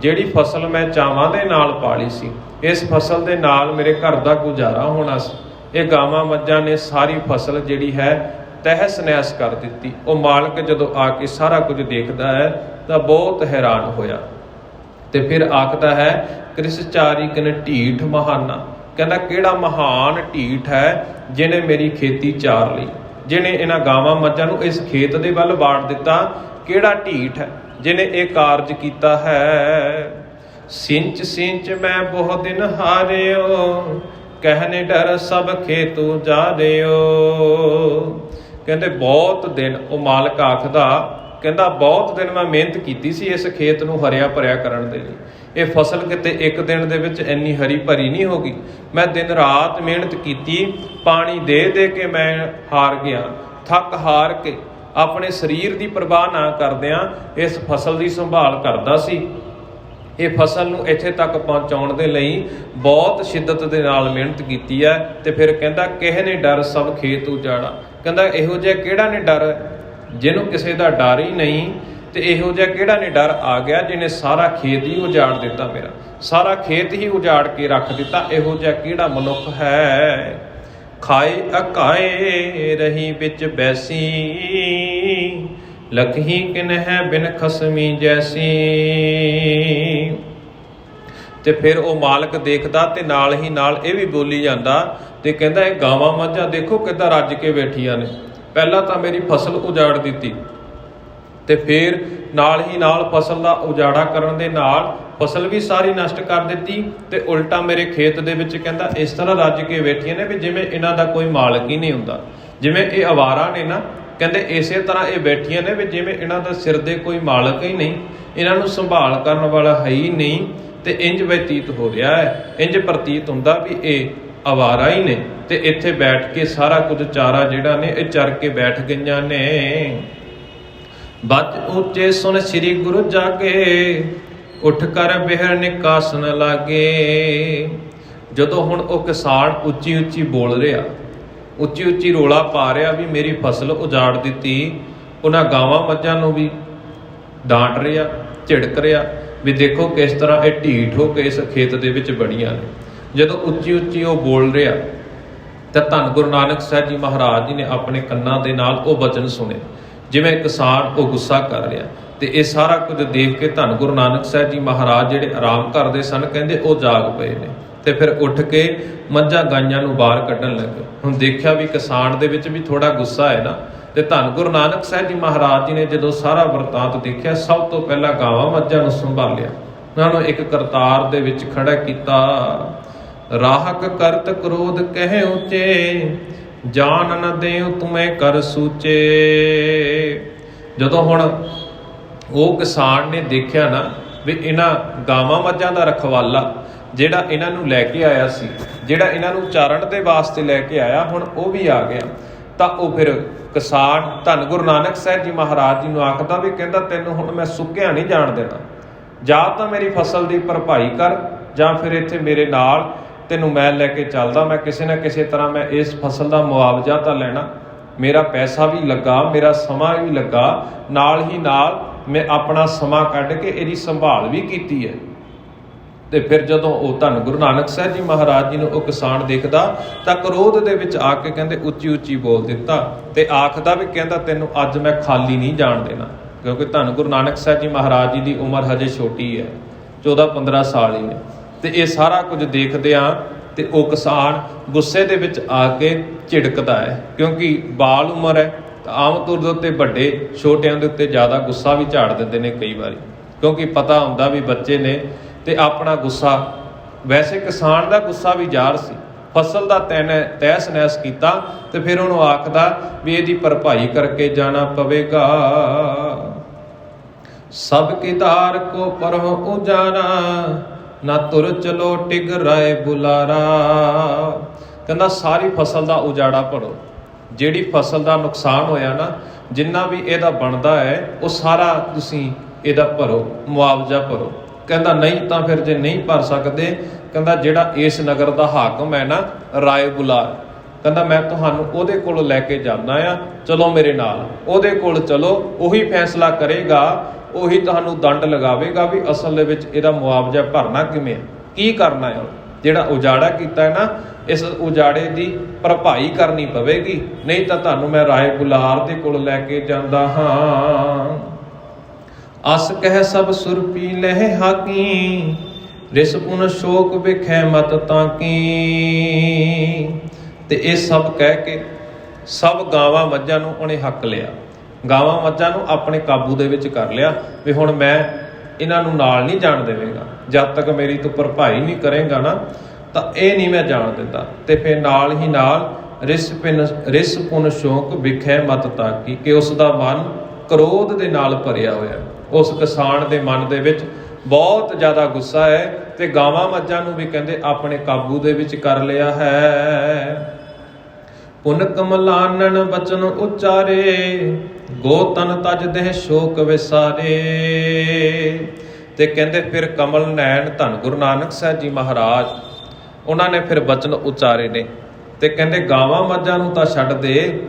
ਜਿਹੜੀ ਫਸਲ ਮੈਂ ਚਾਵਾਂ ਦੇ ਨਾਲ ਪਾਲੀ ਸੀ, ਇਸ ਫਸਲ ਦੇ ਨਾਲ ਮੇਰੇ ਘਰ ਦਾ ਗੁਜ਼ਾਰਾ ਹੋਣਾ ਸੀ, ਇਹ ਗਾਵਾਂ ਮੱਝਾਂ ਨੇ ਸਾਰੀ ਫਸਲ ਜਿਹੜੀ ਹੈ ਤਹਿਸ ਨਹਿਸ ਕਰ ਦਿੱਤੀ। ਉਹ ਮਾਲਕ ਜਦੋਂ ਆ ਕੇ ਸਾਰਾ ਕੁਝ ਦੇਖਦਾ ਹੈ ਤਾਂ ਬਹੁਤ ਹੈਰਾਨ ਹੋਇਆ ਤੇ ਫਿਰ ਆਖਦਾ ਹੈ ਕ੍ਰਿਸ਼ਚਾਰੀ ਕਿਨ ਢੀਠ ਮਹਾਨਾ। ਕਹਿੰਦਾ ਕਿਹੜਾ ਮਹਾਨ ਢੀਠ ਹੈ ਜਿਹਨੇ ਮੇਰੀ ਖੇਤੀ ਚਾਰ ਲਈ, ਜਿਹਨੇ ਇਹਨਾਂ ਗਾਵਾਂ ਮੱਝਾਂ ਨੂੰ ਇਸ ਖੇਤ ਦੇ ਵੱਲ ਵਾੜ ਦਿੱਤਾ। ਕਿਹੜਾ ਢੀਠ ਹੈ ਜਿਹਨੇ ਇਹ ਕਾਰਜ ਕੀਤਾ ਹੈ। ਸਿੰਚ ਸਿੰਚ ਮੈਂ ਬਹੁਤ ਦਿਨ ਹਾਰਿਓ, ਕਹਿਨੇ ਡਰ ਸਭ ਖੇਤੂ ਜਾ ਰਿਓ। ਕਹਿੰਦੇ ਬਹੁਤ ਦਿਨ ਉਹ ਮਾਲਕ ਆਖਦਾ, ਕਹਿੰਦਾ ਬਹੁਤ ਦਿਨ ਮੈਂ ਮਿਹਨਤ ਕੀਤੀ ਸੀ ਇਸ ਖੇਤ ਨੂੰ ਹਰਿਆ ਭਰਿਆ ਕਰਨ ਦੇ ਲਈ। ਇਹ ਫਸਲ ਕਿਤੇ ਇੱਕ ਦਿਨ ਦੇ ਵਿੱਚ ਇੰਨੀ ਹਰੀ ਭਰੀ ਨਹੀਂ ਹੋ ਗਈ। ਮੈਂ ਦਿਨ ਰਾਤ ਮਿਹਨਤ ਕੀਤੀ, ਪਾਣੀ ਦੇ ਦੇ ਕੇ ਮੈਂ ਹਾਰ ਗਿਆ। ਥੱਕ ਹਾਰ ਕੇ ਆਪਣੇ ਸਰੀਰ ਦੀ ਪਰਵਾਹ ਨਾ ਕਰਦਿਆਂ ਇਸ ਫਸਲ ਦੀ ਸੰਭਾਲ ਕਰਦਾ ਸੀ। ਇਹ ਫਸਲ ਨੂੰ ਇੱਥੇ ਤੱਕ ਪਹੁੰਚਾਉਣ ਦੇ ਲਈ ਬਹੁਤ ਸ਼ਿੱਦਤ ਦੇ ਨਾਲ ਮਿਹਨਤ ਕੀਤੀ ਹੈ। ਤੇ ਫਿਰ ਕਹਿੰਦਾ ਕਿਸੇ ਨੇ ਡਰ ਸਭ ਖੇਤ ਉਜਾੜਾ। ਕਹਿੰਦਾ ਇਹੋ ਜਿਹਾ ਕਿਹੜਾ ਨੇ ਡਰ ਜਿਹਨੂੰ ਕਿਸੇ ਦਾ ਡਰ ਹੀ ਨਹੀਂ, ਤੇ ਇਹੋ ਜਿਹਾ ਕਿਹੜਾ ਨੇ ਡਰ ਆ ਗਿਆ ਜਿਹਨੇ ਸਾਰਾ ਖੇਤ ਹੀ ਉਜਾੜ ਦਿੱਤਾ, ਮੇਰਾ ਸਾਰਾ ਖੇਤ ਹੀ ਉਜਾੜ ਕੇ ਰੱਖ ਦਿੱਤਾ। ਇਹੋ ਜਿਹਾ ਕਿਹੜਾ ਮਨੁੱਖ ਹੈ। ਖਾਏ ਅਕਾਏ ਰਹੀ ਵਿੱਚ ਬੈਸੀ, ਲਖੀ ਕਿਨ ਹੈ ਬਿਨ ਖਸਮੀ ਜੈਸੀ। ਤੇ ਫਿਰ ਉਹ ਮਾਲਕ ਦੇਖਦਾ ਤੇ ਨਾਲ ਹੀ ਨਾਲ ਇਹ ਵੀ ਬੋਲੀ ਜਾਂਦਾ ਤੇ ਕਹਿੰਦਾ ਇਹ ਗਾਵਾਂ ਮੱਝਾਂ ਦੇਖੋ ਕਿੱਦਾਂ ਰੱਜ ਕੇ ਬੈਠੀਆਂ ਨੇ। ਪਹਿਲਾਂ ਤਾਂ ਮੇਰੀ ਫਸਲ ਉਜਾੜ ਦਿੱਤੀ ਤੇ ਫਿਰ ਨਾਲ ਹੀ ਨਾਲ ਫਸਲ ਦਾ ਉਜਾੜਾ ਕਰਨ ਦੇ ਨਾਲ ਫਸਲ ਵੀ ਸਾਰੀ ਨਸ਼ਟ ਕਰ ਦਿੱਤੀ ਤੇ ਉਲਟਾ ਮੇਰੇ ਖੇਤ ਦੇ ਵਿੱਚ ਕਹਿੰਦਾ ਇਸ ਤਰ੍ਹਾਂ ਰੱਜ ਕੇ ਬੈਠੀਆਂ ਨੇ ਵੀ ਜਿਵੇਂ ਇਹਨਾਂ ਦਾ ਕੋਈ ਮਾਲਕ ਹੀ ਨਹੀਂ ਹੁੰਦਾ, ਜਿਵੇਂ ਇਹ ਅਵਾਰਾ ਨੇ ਨਾ। ਕਹਿੰਦੇ ਇਸੇ ਤਰ੍ਹਾਂ ਇਹ ਬੈਠੀਆਂ ਨੇ ਵੀ ਜਿਵੇਂ ਇਹਨਾਂ ਦਾ ਸਿਰ ਦੇ ਕੋਈ ਮਾਲਕ ਹੀ ਨਹੀਂ, ਇਹਨਾਂ ਨੂੰ ਸੰਭਾਲ ਕਰਨ ਵਾਲਾ ਹੈ ਹੀ ਨਹੀਂ। ਤੇ ਇੰਜ ਬਤੀਤ ਹੋ ਰਿਹਾ ਹੈ, ਇੰਜ ਪ੍ਰਤੀਤ ਹੁੰਦਾ ਵੀ ਇਹ ਅਵਾਰਾ ਹੀ ਨੇ ਤੇ ਇੱਥੇ ਬੈਠ ਕੇ ਸਾਰਾ ਕੁਝ ਚਾਰਾ ਜਿਹੜਾ ਨੇ ਇਹ ਚਰ ਕੇ ਬੈਠ ਗਈਆਂ ਨੇ। ਬੱਚ ਉੱਚੇ ਸੁਣ ਸ੍ਰੀ ਗੁਰੂ ਜਾਗੇ, ਉੱਠ ਕਰ ਬਿਹਰ ਨਿਕਾਸਨ ਲਾਗੇ। ਜਦੋਂ ਹੁਣ ਉਹ ਕਿਸਾਨ ਉੱਚੀ ਉੱਚੀ ਬੋਲ ਰਿਹਾ, ਉੱਚੀ ਉੱਚੀ ਰੋਲਾ ਪਾ ਰਿਹਾ ਵੀ ਮੇਰੀ ਫਸਲ ਉਜਾੜ ਦਿੱਤੀ, ਉਹਨਾਂ ਗਾਵਾਂ ਮੱਝਾਂ ਨੂੰ ਵੀ ਡਾਂਟ ਰਿਹਾ, ਝਿੜਕ ਰਿਹਾ ਵੀ ਦੇਖੋ ਕਿਸ ਤਰ੍ਹਾਂ ਇਹ ਢੀਠ ਹੋ ਕੇ ਇਸ ਖੇਤ ਦੇ ਵਿੱਚ ਬੜੀਆਂ ਨੇ। ਜਦੋਂ ਉੱਚੀ ਉੱਚੀ ਉਹ ਬੋਲ ਰਿਹਾ ਤਾਂ ਧੰਨ ਗੁਰੂ ਨਾਨਕ ਸਾਹਿਬ ਜੀ ਮਹਾਰਾਜ ਜੀ ਨੇ ਆਪਣੇ ਕੰਨਾਂ ਦੇ ਨਾਲ ਉਹ ਬਚਨ ਸੁਣੇ। ਜਿਵੇਂ ਕਿਸਾਨ ਉਹ ਗੁੱਸਾ ਕਰ ਰਿਹਾ, ਤੇ ਇਹ ਸਾਰਾ ਕੁਝ ਦੇਖ ਕੇ ਧੰਨ ਗੁਰੂ ਨਾਨਕ ਸਾਹਿਬ ਜੀ ਮਹਾਰਾਜ ਜਿਹੜੇ ਆਰਾਮ ਕਰਦੇ ਸਨ, ਕਹਿੰਦੇ ਉਹ ਜਾਗ ਪਏ ਨੇ ਤੇ ਫਿਰ ਉੱਠ ਕੇ ਮੱਝਾਂ ਗਾਈਆਂ ਨੂੰ ਬਾਹਰ ਕੱਢਣ ਲੱਗੇ। ਹੁਣ ਦੇਖਿਆ ਵੀ ਕਿਸਾਨ ਦੇ ਵਿੱਚ ਵੀ ਥੋੜਾ ਗੁੱਸਾ ਹੈ ਨਾ, ਤੇ ਧੰਨ ਗੁਰੂ ਨਾਨਕ ਸਾਹਿਬ ਜੀ ਮਹਾਰਾਜ ਜੀ ਨੇ ਜਦੋਂ ਸਾਰਾ ਵਰਤਾਂਤ ਦੇਖਿਆ, ਸਭ ਤੋਂ ਪਹਿਲਾਂ ਗਾਵਾਂ ਮੱਝਾਂ ਨੂੰ ਸੰਭਾਲਿਆ, ਉਹਨਾਂ ਨੂੰ ਇੱਕ ਕਰਤਾਰ ਦੇ ਵਿੱਚ ਖੜਾ ਕੀਤਾ। ਰਾਹਕ ਕਰਤ ਕ੍ਰੋਧ ਕਹਿ ਉੱਚੇ, ਜਾਨ ਨ ਦੇਉ ਤੁਮੇ ਕਰ ਸੂਚੇ। ਜਦੋਂ ਹੁਣ ਉਹ ਕਿਸਾਨ ਨੇ ਦੇਖਿਆ ਨਾ ਵੀ ਇਹਨਾਂ ਗਾਵਾਂ ਮੱਝਾਂ ਦਾ ਰਖਵਾਲਾ ਜਿਹੜਾ ਇਹਨਾਂ ਨੂੰ ਲੈ ਕੇ ਆਇਆ ਸੀ, ਜਿਹੜਾ ਇਹਨਾਂ ਨੂੰ ਚਾਰਨ ਦੇ ਵਾਸਤੇ ਲੈ ਕੇ ਆਇਆ, ਹੁਣ ਉਹ ਵੀ ਆ ਗਿਆ, ਤਾਂ ਉਹ ਫਿਰ ਕਿਸਾਨ ਧੰਨ ਗੁਰੂ ਨਾਨਕ ਸਾਹਿਬ ਜੀ ਮਹਾਰਾਜ ਜੀ ਨੂੰ ਆਖਦਾ ਵੀ ਕਹਿੰਦਾ ਤੈਨੂੰ ਹੁਣ ਮੈਂ ਸੁੱਕਿਆ ਨਹੀਂ ਜਾਣ ਦੇਣਾ, ਜਾਂ ਤਾਂ ਮੇਰੀ ਫਸਲ ਦੀ ਭਰਪਾਈ ਕਰ, ਜਾਂ ਫਿਰ ਇੱਥੇ ਮੇਰੇ ਨਾਲ ਤੈਨੂੰ ਮੈਂ ਲੈ ਕੇ ਚੱਲਦਾ। ਮੈਂ ਕਿਸੇ ਨਾ ਕਿਸੇ ਤਰ੍ਹਾਂ ਮੈਂ ਇਸ ਫਸਲ ਦਾ ਮੁਆਵਜ਼ਾ ਤਾਂ ਲੈਣਾ, ਮੇਰਾ ਪੈਸਾ ਵੀ ਲੱਗਾ, ਮੇਰਾ ਸਮਾਂ ਵੀ ਲੱਗਾ, ਨਾਲ ਹੀ ਨਾਲ ਮੈਂ ਆਪਣਾ ਸਮਾਂ ਕੱਢ ਕੇ ਇਹਦੀ ਸੰਭਾਲ ਵੀ ਕੀਤੀ ਹੈ। ਤੇ ਫਿਰ ਜਦੋਂ ਉਹ ਧੰਨ ਗੁਰੂ ਨਾਨਕ ਸਾਹਿਬ ਜੀ ਮਹਾਰਾਜ ਜੀ ਨੂੰ ਉਹ ਕਿਸਾਨ ਦੇਖਦਾ ਤਾਂ ਕ੍ਰੋਧ ਦੇ ਵਿੱਚ ਆ ਕੇ ਕਹਿੰਦੇ ਉੱਚੀ ਉੱਚੀ ਬੋਲ ਦਿੱਤਾ, ਤੇ ਆਖਦਾ ਵੀ ਕਹਿੰਦਾ ਤੈਨੂੰ ਅੱਜ ਮੈਂ ਖਾਲੀ ਨਹੀਂ ਜਾਣ ਦੇਣਾ। ਕਿਉਂਕਿ ਧੰਨ ਗੁਰੂ ਨਾਨਕ ਸਾਹਿਬ ਜੀ ਮਹਾਰਾਜ ਜੀ ਦੀ ਉਮਰ ਹਜੇ ਛੋਟੀ ਹੈ, 14-15 ਸਾਲ ਹੀ ਨੇ। ਤੇ ਇਹ ਸਾਰਾ ਕੁਝ ਦੇਖਦਿਆਂ ਤੇ ਉਹ ਕਿਸਾਨ ਗੁੱਸੇ ਦੇ ਵਿੱਚ ਆ ਕੇ ਝਿੜਕਦਾ ਹੈ, ਕਿਉਂਕਿ ਬਾਲ ਉਮਰ ਹੈ ਤਾਂ ਆਮ ਤੌਰ ਦੇ ਉੱਤੇ ਵੱਡੇ ਛੋਟਿਆਂ ਦੇ ਉੱਤੇ ਜ਼ਿਆਦਾ ਗੁੱਸਾ ਵੀ ਝਾੜ ਦਿੰਦੇ ਨੇ ਕਈ ਵਾਰੀ, ਕਿਉਂਕਿ ਪਤਾ ਹੁੰਦਾ ਵੀ ਬੱਚੇ ਨੇ। ਤੇ ਆਪਣਾ ਗੁੱਸਾ, ਵੈਸੇ ਕਿਸਾਨ ਦਾ ਗੁੱਸਾ ਵੀ ਜ਼ਾਹਰ ਸੀ, ਫਸਲ ਦਾ ਤਹਿਸ ਨਹਿਸ ਕੀਤਾ, ਤੇ ਫਿਰ ਉਹਨੂੰ ਆਖਦਾ ਵੀ ਇਹਦੀ ਭਰਪਾਈ ਕਰਕੇ ਜਾਣਾ ਪਵੇਗਾ। ਸਭ ਕੀ ਧਾਰ ਕੋ ਪਰਹੁ ਉਜਾਰਾ, ਨਾ ਤੁਰ ਚਲੋ ਟਿਗ ਰਾਏ ਬੁਲਾਰਾ। ਕਹਿੰਦਾ ਸਾਰੀ ਫਸਲ ਦਾ ਉਜਾੜਾ ਭਰੋ, ਜਿਹੜੀ ਫਸਲ ਦਾ ਨੁਕਸਾਨ ਹੋਇਆ ਨਾ, ਜਿੰਨਾ ਵੀ ਇਹਦਾ ਬਣਦਾ ਹੈ ਉਹ ਸਾਰਾ ਤੁਸੀਂ ਇਹਦਾ ਭਰੋ, ਮੁਆਵਜ਼ਾ ਭਰੋ। ਕਹਿੰਦਾ ਨਹੀਂ ਤਾਂ ਫਿਰ ਜੇ ਨਹੀਂ ਭਰ ਸਕਦੇ, ਕਹਿੰਦਾ ਜਿਹੜਾ ਇਸ ਨਗਰ ਦਾ ਹਾਕਮ ਹੈ ਨਾ ਰਾਏ ਬੁਲਾਰ, ਕਹਿੰਦਾ ਮੈਂ ਤੁਹਾਨੂੰ ਉਹਦੇ ਕੋਲ ਲੈ ਕੇ ਜਾਂਦਾ ਆ, ਚਲੋ ਮੇਰੇ ਨਾਲ, ਉਹਦੇ ਕੋਲ ਚਲੋ, ਉਹੀ ਫੈਸਲਾ ਕਰੇਗਾ, ਉਹੀ ਤੁਹਾਨੂੰ ਦੰਡ ਲਗਾਵੇਗਾ ਵੀ ਅਸਲ ਦੇ ਵਿੱਚ ਇਹਦਾ ਮੁਆਵਜ਼ਾ ਭਰਨਾ ਕਿਵੇਂ, ਕੀ ਕਰਨਾ ਹੈ। ਜਿਹੜਾ ਉਜਾੜਾ ਕੀਤਾ ਹੈ ਨਾ, ਇਸ ਉਜਾੜੇ ਦੀ ਭਰਪਾਈ ਕਰਨੀ ਪਵੇਗੀ, ਨਹੀਂ ਤਾਂ ਤੁਹਾਨੂੰ ਮੈਂ ਰਾਏ ਬੁਲਾਰ ਦੇ ਕੋਲ ਲੈ ਕੇ ਜਾਂਦਾ ਹਾਂ। ਅਸ ਕਹਿ ਸਭ ਸੁਰਪੀ ਲਹਿ ਹਾਕੀ, ਰਿਸ ਪੁਨ ਸ਼ੋਕ ਵਿਖੈ ਮਤ ਤਾਕੀ। ਤੇ ਇਹ ਸਭ ਕਹਿ ਕੇ ਸਭ ਗਾਵਾਂ ਮੱਝਾਂ ਨੂੰ ਉਹਨੇ ਹੱਕ ਲਿਆ, ਗਾਵਾਂ ਮੱਝਾਂ ਨੂੰ ਆਪਣੇ ਕਾਬੂ ਦੇ ਵਿੱਚ ਕਰ ਲਿਆ ਵੀ ਹੁਣ ਮੈਂ ਇਹਨਾਂ ਨੂੰ ਨਾਲ ਨਹੀਂ ਜਾਣ ਦੇਵੇਗਾ, ਜਦ ਤੱਕ ਮੇਰੀ ਤੂੰ ਭਰਪਾਈ ਨਹੀਂ ਕਰੇਗਾ ਨਾ ਤਾਂ ਇਹ ਨਹੀਂ ਮੈਂ ਜਾਣ ਦਿੰਦਾ। ਤੇ ਫਿਰ ਨਾਲ ਹੀ ਨਾਲ ਰਿਸ ਪੁਨ ਸ਼ੌਕ ਵਿਖੈ ਮਤ ਤਾਕੀ, ਕਿ ਉਸ ਦਾ ਮਨ ਕ੍ਰੋਧ ਦੇ ਨਾਲ ਭਰਿਆ ਹੋਇਆ, ਉਸ ਕਿਸਾਨ ਦੇ ਮਨ ਦੇ ਵਿੱਚ ਬਹੁਤ ਜ਼ਿਆਦਾ ਗੁੱਸਾ ਹੈ, ਤੇ ਗਾਵਾਂ ਮੱਝਾਂ ਨੂੰ ਵੀ ਕਹਿੰਦੇ ਆਪਣੇ ਕਾਬੂ ਦੇ ਵਿੱਚ ਕਰ ਲਿਆ ਹੈ। ਪੁਨ ਕਮਲਾਨਨ ਬਚਨ ਉਚਾਰੇ, ਗੋ ਤਨ ਤਜ ਦੇਹ ਸ਼ੋਕ ਵਿਸਾਰੇ। ਤੇ ਕਹਿੰਦੇ ਫਿਰ ਕਮਲ ਨੈਣ ਧੰਨ ਗੁਰੂ ਨਾਨਕ ਸਾਹਿਬ ਜੀ ਮਹਾਰਾਜ, ਉਹਨਾਂ ਨੇ ਫਿਰ ਬਚਨ ਉਚਾਰੇ ਨੇ, ਤੇ ਕਹਿੰਦੇ ਗਾਵਾਂ ਮੱਝਾਂ ਨੂੰ ਤਾਂ ਛੱਡ ਦੇ,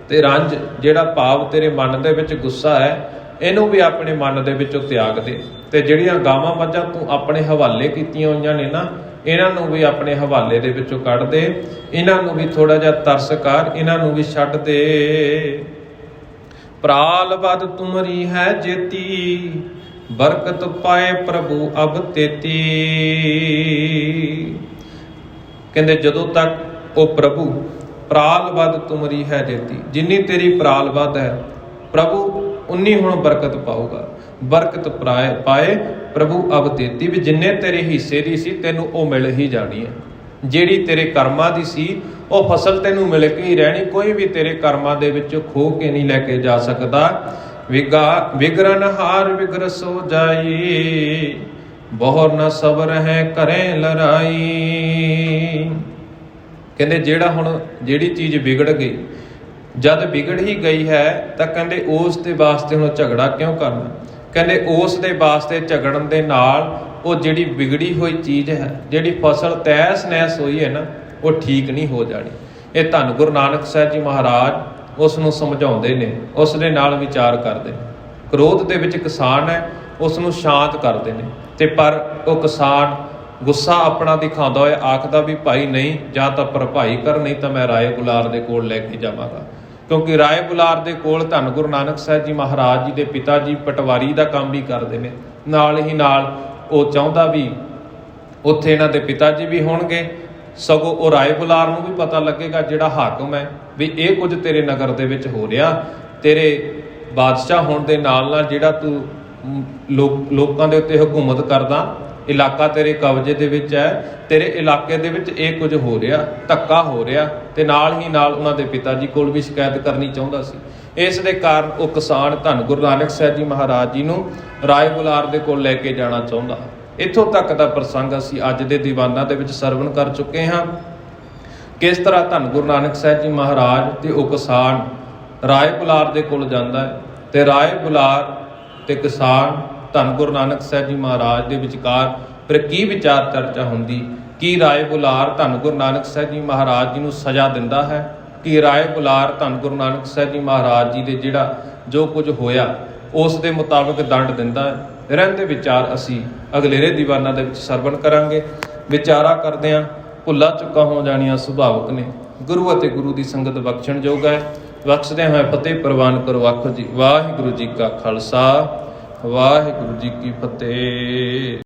ਤੇ ਰੰਜ ਜਿਹੜਾ ਭਾਵ ਤੇਰੇ ਮਨ ਦੇ ਵਿੱਚ ਗੁੱਸਾ ਹੈ, ਇਹਨੂੰ ਵੀ ਆਪਣੇ ਮਨ ਦੇ ਵਿੱਚੋਂ ਤਿਆਗ ਦੇ, ਤੇ ਜਿਹੜੀਆਂ ਗਾਵਾਂ ਮੱਝਾਂ ਤੂੰ ਆਪਣੇ ਹਵਾਲੇ ਕੀਤੀਆਂ ਹੋਈਆਂ ਨੇ ਨਾ, ਇਹਨਾਂ ਨੂੰ ਵੀ ਆਪਣੇ ਹਵਾਲੇ ਦੇ ਵਿੱਚੋਂ ਕੱਢ ਦੇ, ਇਹਨਾਂ ਨੂੰ ਵੀ ਥੋੜਾ ਜਿਹਾ ਤਰਸ ਕਰ, ਇਹਨਾਂ ਨੂੰ ਵੀ ਛੱਡ ਦੇ। ਪ੍ਰਾਲ ਬਦ ਤੁਮਰੀ ਹੈ ਜੇਤੀ, ਬਰਕਤ ਪਾਏ ਪ੍ਰਭੂ ਅਬ ਤੇਤੀ। ਕਹਿੰਦੇ ਜਦੋਂ ਤੱਕ ਉਹ ਪ੍ਰਭੂ ਪ੍ਰਾਲ ਬਦ ਤੁਮਰੀ ਹੈ ਜੇਤੀ, ਜਿੰਨੀ ਤੇਰੀ ਪ੍ਰਾਲ ਬਦ ਹੈ ਪ੍ਰਭੂ ਉਨੀ ਹੁਣ ਬਰਕਤ ਪਾਊਗਾ, ਬਰਕਤ ਪਾਏ ਪ੍ਰਭੂ ਅਬ ਤੇਤੀ, ਵੀ ਜਿੰਨੇ ਤੇਰੇ ਹਿੱਸੇ ਦੀ ਸੀ ਤੈਨੂੰ ਉਹ ਮਿਲ ਹੀ ਜਾਣੀ ਹੈ, ਜਿਹੜੀ ਤੇਰੇ ਕਰਮਾਂ ਦੀ ਸੀ ਉਹ ਫਸਲ ਤੈਨੂੰ ਮਿਲ ਕੇ ਹੀ ਰਹਿਣੀ, ਕੋਈ ਵੀ ਤੇਰੇ ਕਰਮਾਂ ਦੇ ਵਿੱਚੋਂ ਖੋਹ ਕੇ ਨਹੀਂ ਲੈ ਕੇ ਜਾ ਸਕਦਾ। ਵਿਗਰਨ ਹਾਰ ਵਿਗਰ ਸੋ ਜਾਈ, ਬਹੁਰ ਨ ਸਬਰ ਹੈ ਕਰੇ ਲੜਾਈ। ਕਹਿੰਦੇ ਜਿਹੜੀ ਚੀਜ਼ ਵਿਗੜ ਗਈ, ਜਦ ਵਿਗੜ ਹੀ ਗਈ ਹੈ ਤਾਂ ਕਹਿੰਦੇ ਉਸ ਦੇ ਵਾਸਤੇ ਹੁਣ ਝਗੜਾ ਕਿਉਂ ਕਰਨਾ। ਕਹਿੰਦੇ ਉਸ ਦੇ ਵਾਸਤੇ ਝਗੜਨ ਦੇ ਨਾਲ ਉਹ ਜਿਹੜੀ ਵਿਗੜੀ ਹੋਈ ਚੀਜ਼ ਹੈ, ਜਿਹੜੀ ਫਸਲ ਤਹਿਸ ਨਹਿਸ ਹੋਈ ਹੈ ਨਾ, ਉਹ ਠੀਕ ਨਹੀਂ ਹੋ ਜਾਣੀ। ਇਹ ਧੰਨ ਗੁਰੂ ਨਾਨਕ ਸਾਹਿਬ ਜੀ ਮਹਾਰਾਜ ਉਸ ਨੂੰ ਸਮਝਾਉਂਦੇ ਨੇ, ਉਸ ਦੇ ਨਾਲ ਵਿਚਾਰ ਕਰਦੇ ਨੇ। ਕ੍ਰੋਧ ਦੇ ਵਿੱਚ ਕਿਸਾਨ ਹੈ, ਉਸ ਨੂੰ ਸ਼ਾਂਤ ਕਰਦੇ ਨੇ। ਤੇ ਪਰ ਉਹ ਕਿਸਾਨ ਗੁੱਸਾ ਆਪਣਾ ਦਿਖਾਉਂਦਾ ਹੋਇਆ ਆਖਦਾ ਵੀ ਭਾਈ ਨਹੀਂ, ਜਾਂ ਤਾਂ ਭਰਪਾਈ ਕਰ, ਨਹੀਂ ਤਾਂ ਮੈਂ ਰਾਏ ਬੁਲਾਰ ਦੇ ਕੋਲ ਲੈ ਕੇ ਜਾਵਾਂਗਾ। ਕਿਉਂਕਿ ਰਾਏ ਬੁਲਾਰ ਦੇ ਕੋਲ ਧੰਨ ਗੁਰੂ ਨਾਨਕ ਸਾਹਿਬ ਜੀ ਮਹਾਰਾਜ ਜੀ ਦੇ ਪਿਤਾ ਜੀ ਪਟਵਾਰੀ ਦਾ ਕੰਮ ਵੀ ਕਰਦੇ ਨੇ, ਨਾਲ ਹੀ ਨਾਲ ਉਹ ਚਾਹੁੰਦਾ ਵੀ ਉੱਥੇ ਇਹਨਾਂ ਦੇ ਪਿਤਾ ਜੀ ਵੀ ਹੋਣਗੇ। ਸਗੋਂ ਉਹ ਰਾਏ ਬੁਲਾਰ ਨੂੰ ਵੀ ਪਤਾ ਲੱਗੇਗਾ ਜਿਹੜਾ ਹਾਕਮ ਹੈ ਵੀ ਇਹ ਕੁਝ ਤੇਰੇ ਨਗਰ ਦੇ ਵਿੱਚ ਹੋ ਰਿਹਾ, ਤੇਰੇ ਬਾਦਸ਼ਾਹ ਹੋਣ ਦੇ ਨਾਲ ਨਾਲ ਜਿਹੜਾ ਤੂੰ ਲੋਕਾਂ ਦੇ ਉੱਤੇ ਹਕੂਮਤ ਕਰਦਾ, ਇਲਾਕਾ ਤੇਰੇ ਕਬਜ਼ੇ ਦੇ ਵਿੱਚ ਹੈ, ਤੇਰੇ ਇਲਾਕੇ ਦੇ ਵਿੱਚ ਇਹ ਕੁਝ ਹੋ ਰਿਹਾ, ਧੱਕਾ ਹੋ ਰਿਹਾ। ਤੇ ਨਾਲ ਹੀ ਨਾਲ ਉਹਨਾਂ ਦੇ ਪਿਤਾ ਜੀ ਕੋਲ ਵੀ ਸ਼ਿਕਾਇਤ ਕਰਨੀ ਚਾਹੁੰਦਾ ਸੀ। ਇਸ ਦੇ ਕਾਰਨ ਉਹ ਕਿਸਾਨ ਧੰਨ ਗੁਰੂ ਨਾਨਕ ਸਾਹਿਬ ਜੀ ਮਹਾਰਾਜ ਜੀ ਨੂੰ ਰਾਏ ਬੁਲਾਰ ਦੇ ਕੋਲ ਲੈ ਕੇ ਜਾਣਾ ਚਾਹੁੰਦਾ। ਇੱਥੋਂ ਤੱਕ ਦਾ ਪ੍ਰਸੰਗ ਅਸੀਂ ਅੱਜ ਦੇ ਦੀਵਾਨਾਂ ਦੇ ਵਿੱਚ ਸਰਵਣ ਕਰ ਚੁੱਕੇ ਹਾਂ। ਕਿਸ ਤਰ੍ਹਾਂ ਧੰਨ ਗੁਰੂ ਨਾਨਕ ਸਾਹਿਬ ਜੀ ਮਹਾਰਾਜ ਤੇ ਉਹ ਕਿਸਾਨ ਰਾਏ ਬੁਲਾਰ ਦੇ ਕੋਲ ਜਾਂਦਾ ਹੈ, ਤੇ ਰਾਏ ਬੁਲਾਰ ਤੇ ਕਿਸਾਨ ਧੰਨ ਗੁਰੂ ਨਾਨਕ ਸਾਹਿਬ ਜੀ ਮਹਾਰਾਜ ਦੇ ਵਿਚਕਾਰ ਫਿਰ ਕੀ ਵਿਚਾਰ ਚਰਚਾ ਹੁੰਦੀ। ਕੀ ਰਾਏ ਬੁਲਾਰ ਧੰਨ ਗੁਰੂ ਨਾਨਕ ਸਾਹਿਬ ਜੀ ਮਹਾਰਾਜ ਜੀ ਨੂੰ ਸਜ਼ਾ ਦਿੰਦਾ ਹੈ, ਕਿ ਰਾਏ ਬੁਲਾਰ ਧੰਨ ਗੁਰੂ ਨਾਨਕ ਸਾਹਿਬ ਜੀ ਮਹਾਰਾਜ ਜੀ ਦੇ ਜਿਹੜਾ ਜੋ ਕੁਝ ਹੋਇਆ ਉਸ ਦੇ ਮੁਤਾਬਕ ਦੰਡ ਦਿੰਦਾ ਹੈ। ਰਹਿੰਦੇ ਵਿਚਾਰ ਅਸੀਂ ਅਗਲੇਰੇ ਦੀਵਾਨਾਂ ਦੇ ਵਿੱਚ ਸਰਵਣ ਕਰਾਂਗੇ। ਵਿਚਾਰਾ ਕਰਦੇ ਹਾਂ, ਭੁੱਲਾ ਚੁੱਕਾ ਹੋ ਜਾਣੀਆਂ ਸੁਭਾਵਕ ਨੇ, ਗੁਰੂ ਅਤੇ ਗੁਰੂ ਦੀ ਸੰਗਤ ਬਖਸ਼ਣ ਯੋਗ ਹੈ। ਬਖਸ਼ਦਿਆਂ ਹੋਏ ਫਤਿਹ ਪ੍ਰਵਾਨ ਕਰੋ। ਆਖੋ ਜੀ ਵਾਹਿਗੁਰੂ ਜੀ ਕਾ ਖਾਲਸਾ, ਵਾਹਿਗੁਰੂ ਜੀ ਕੀ ਫਤਿਹ।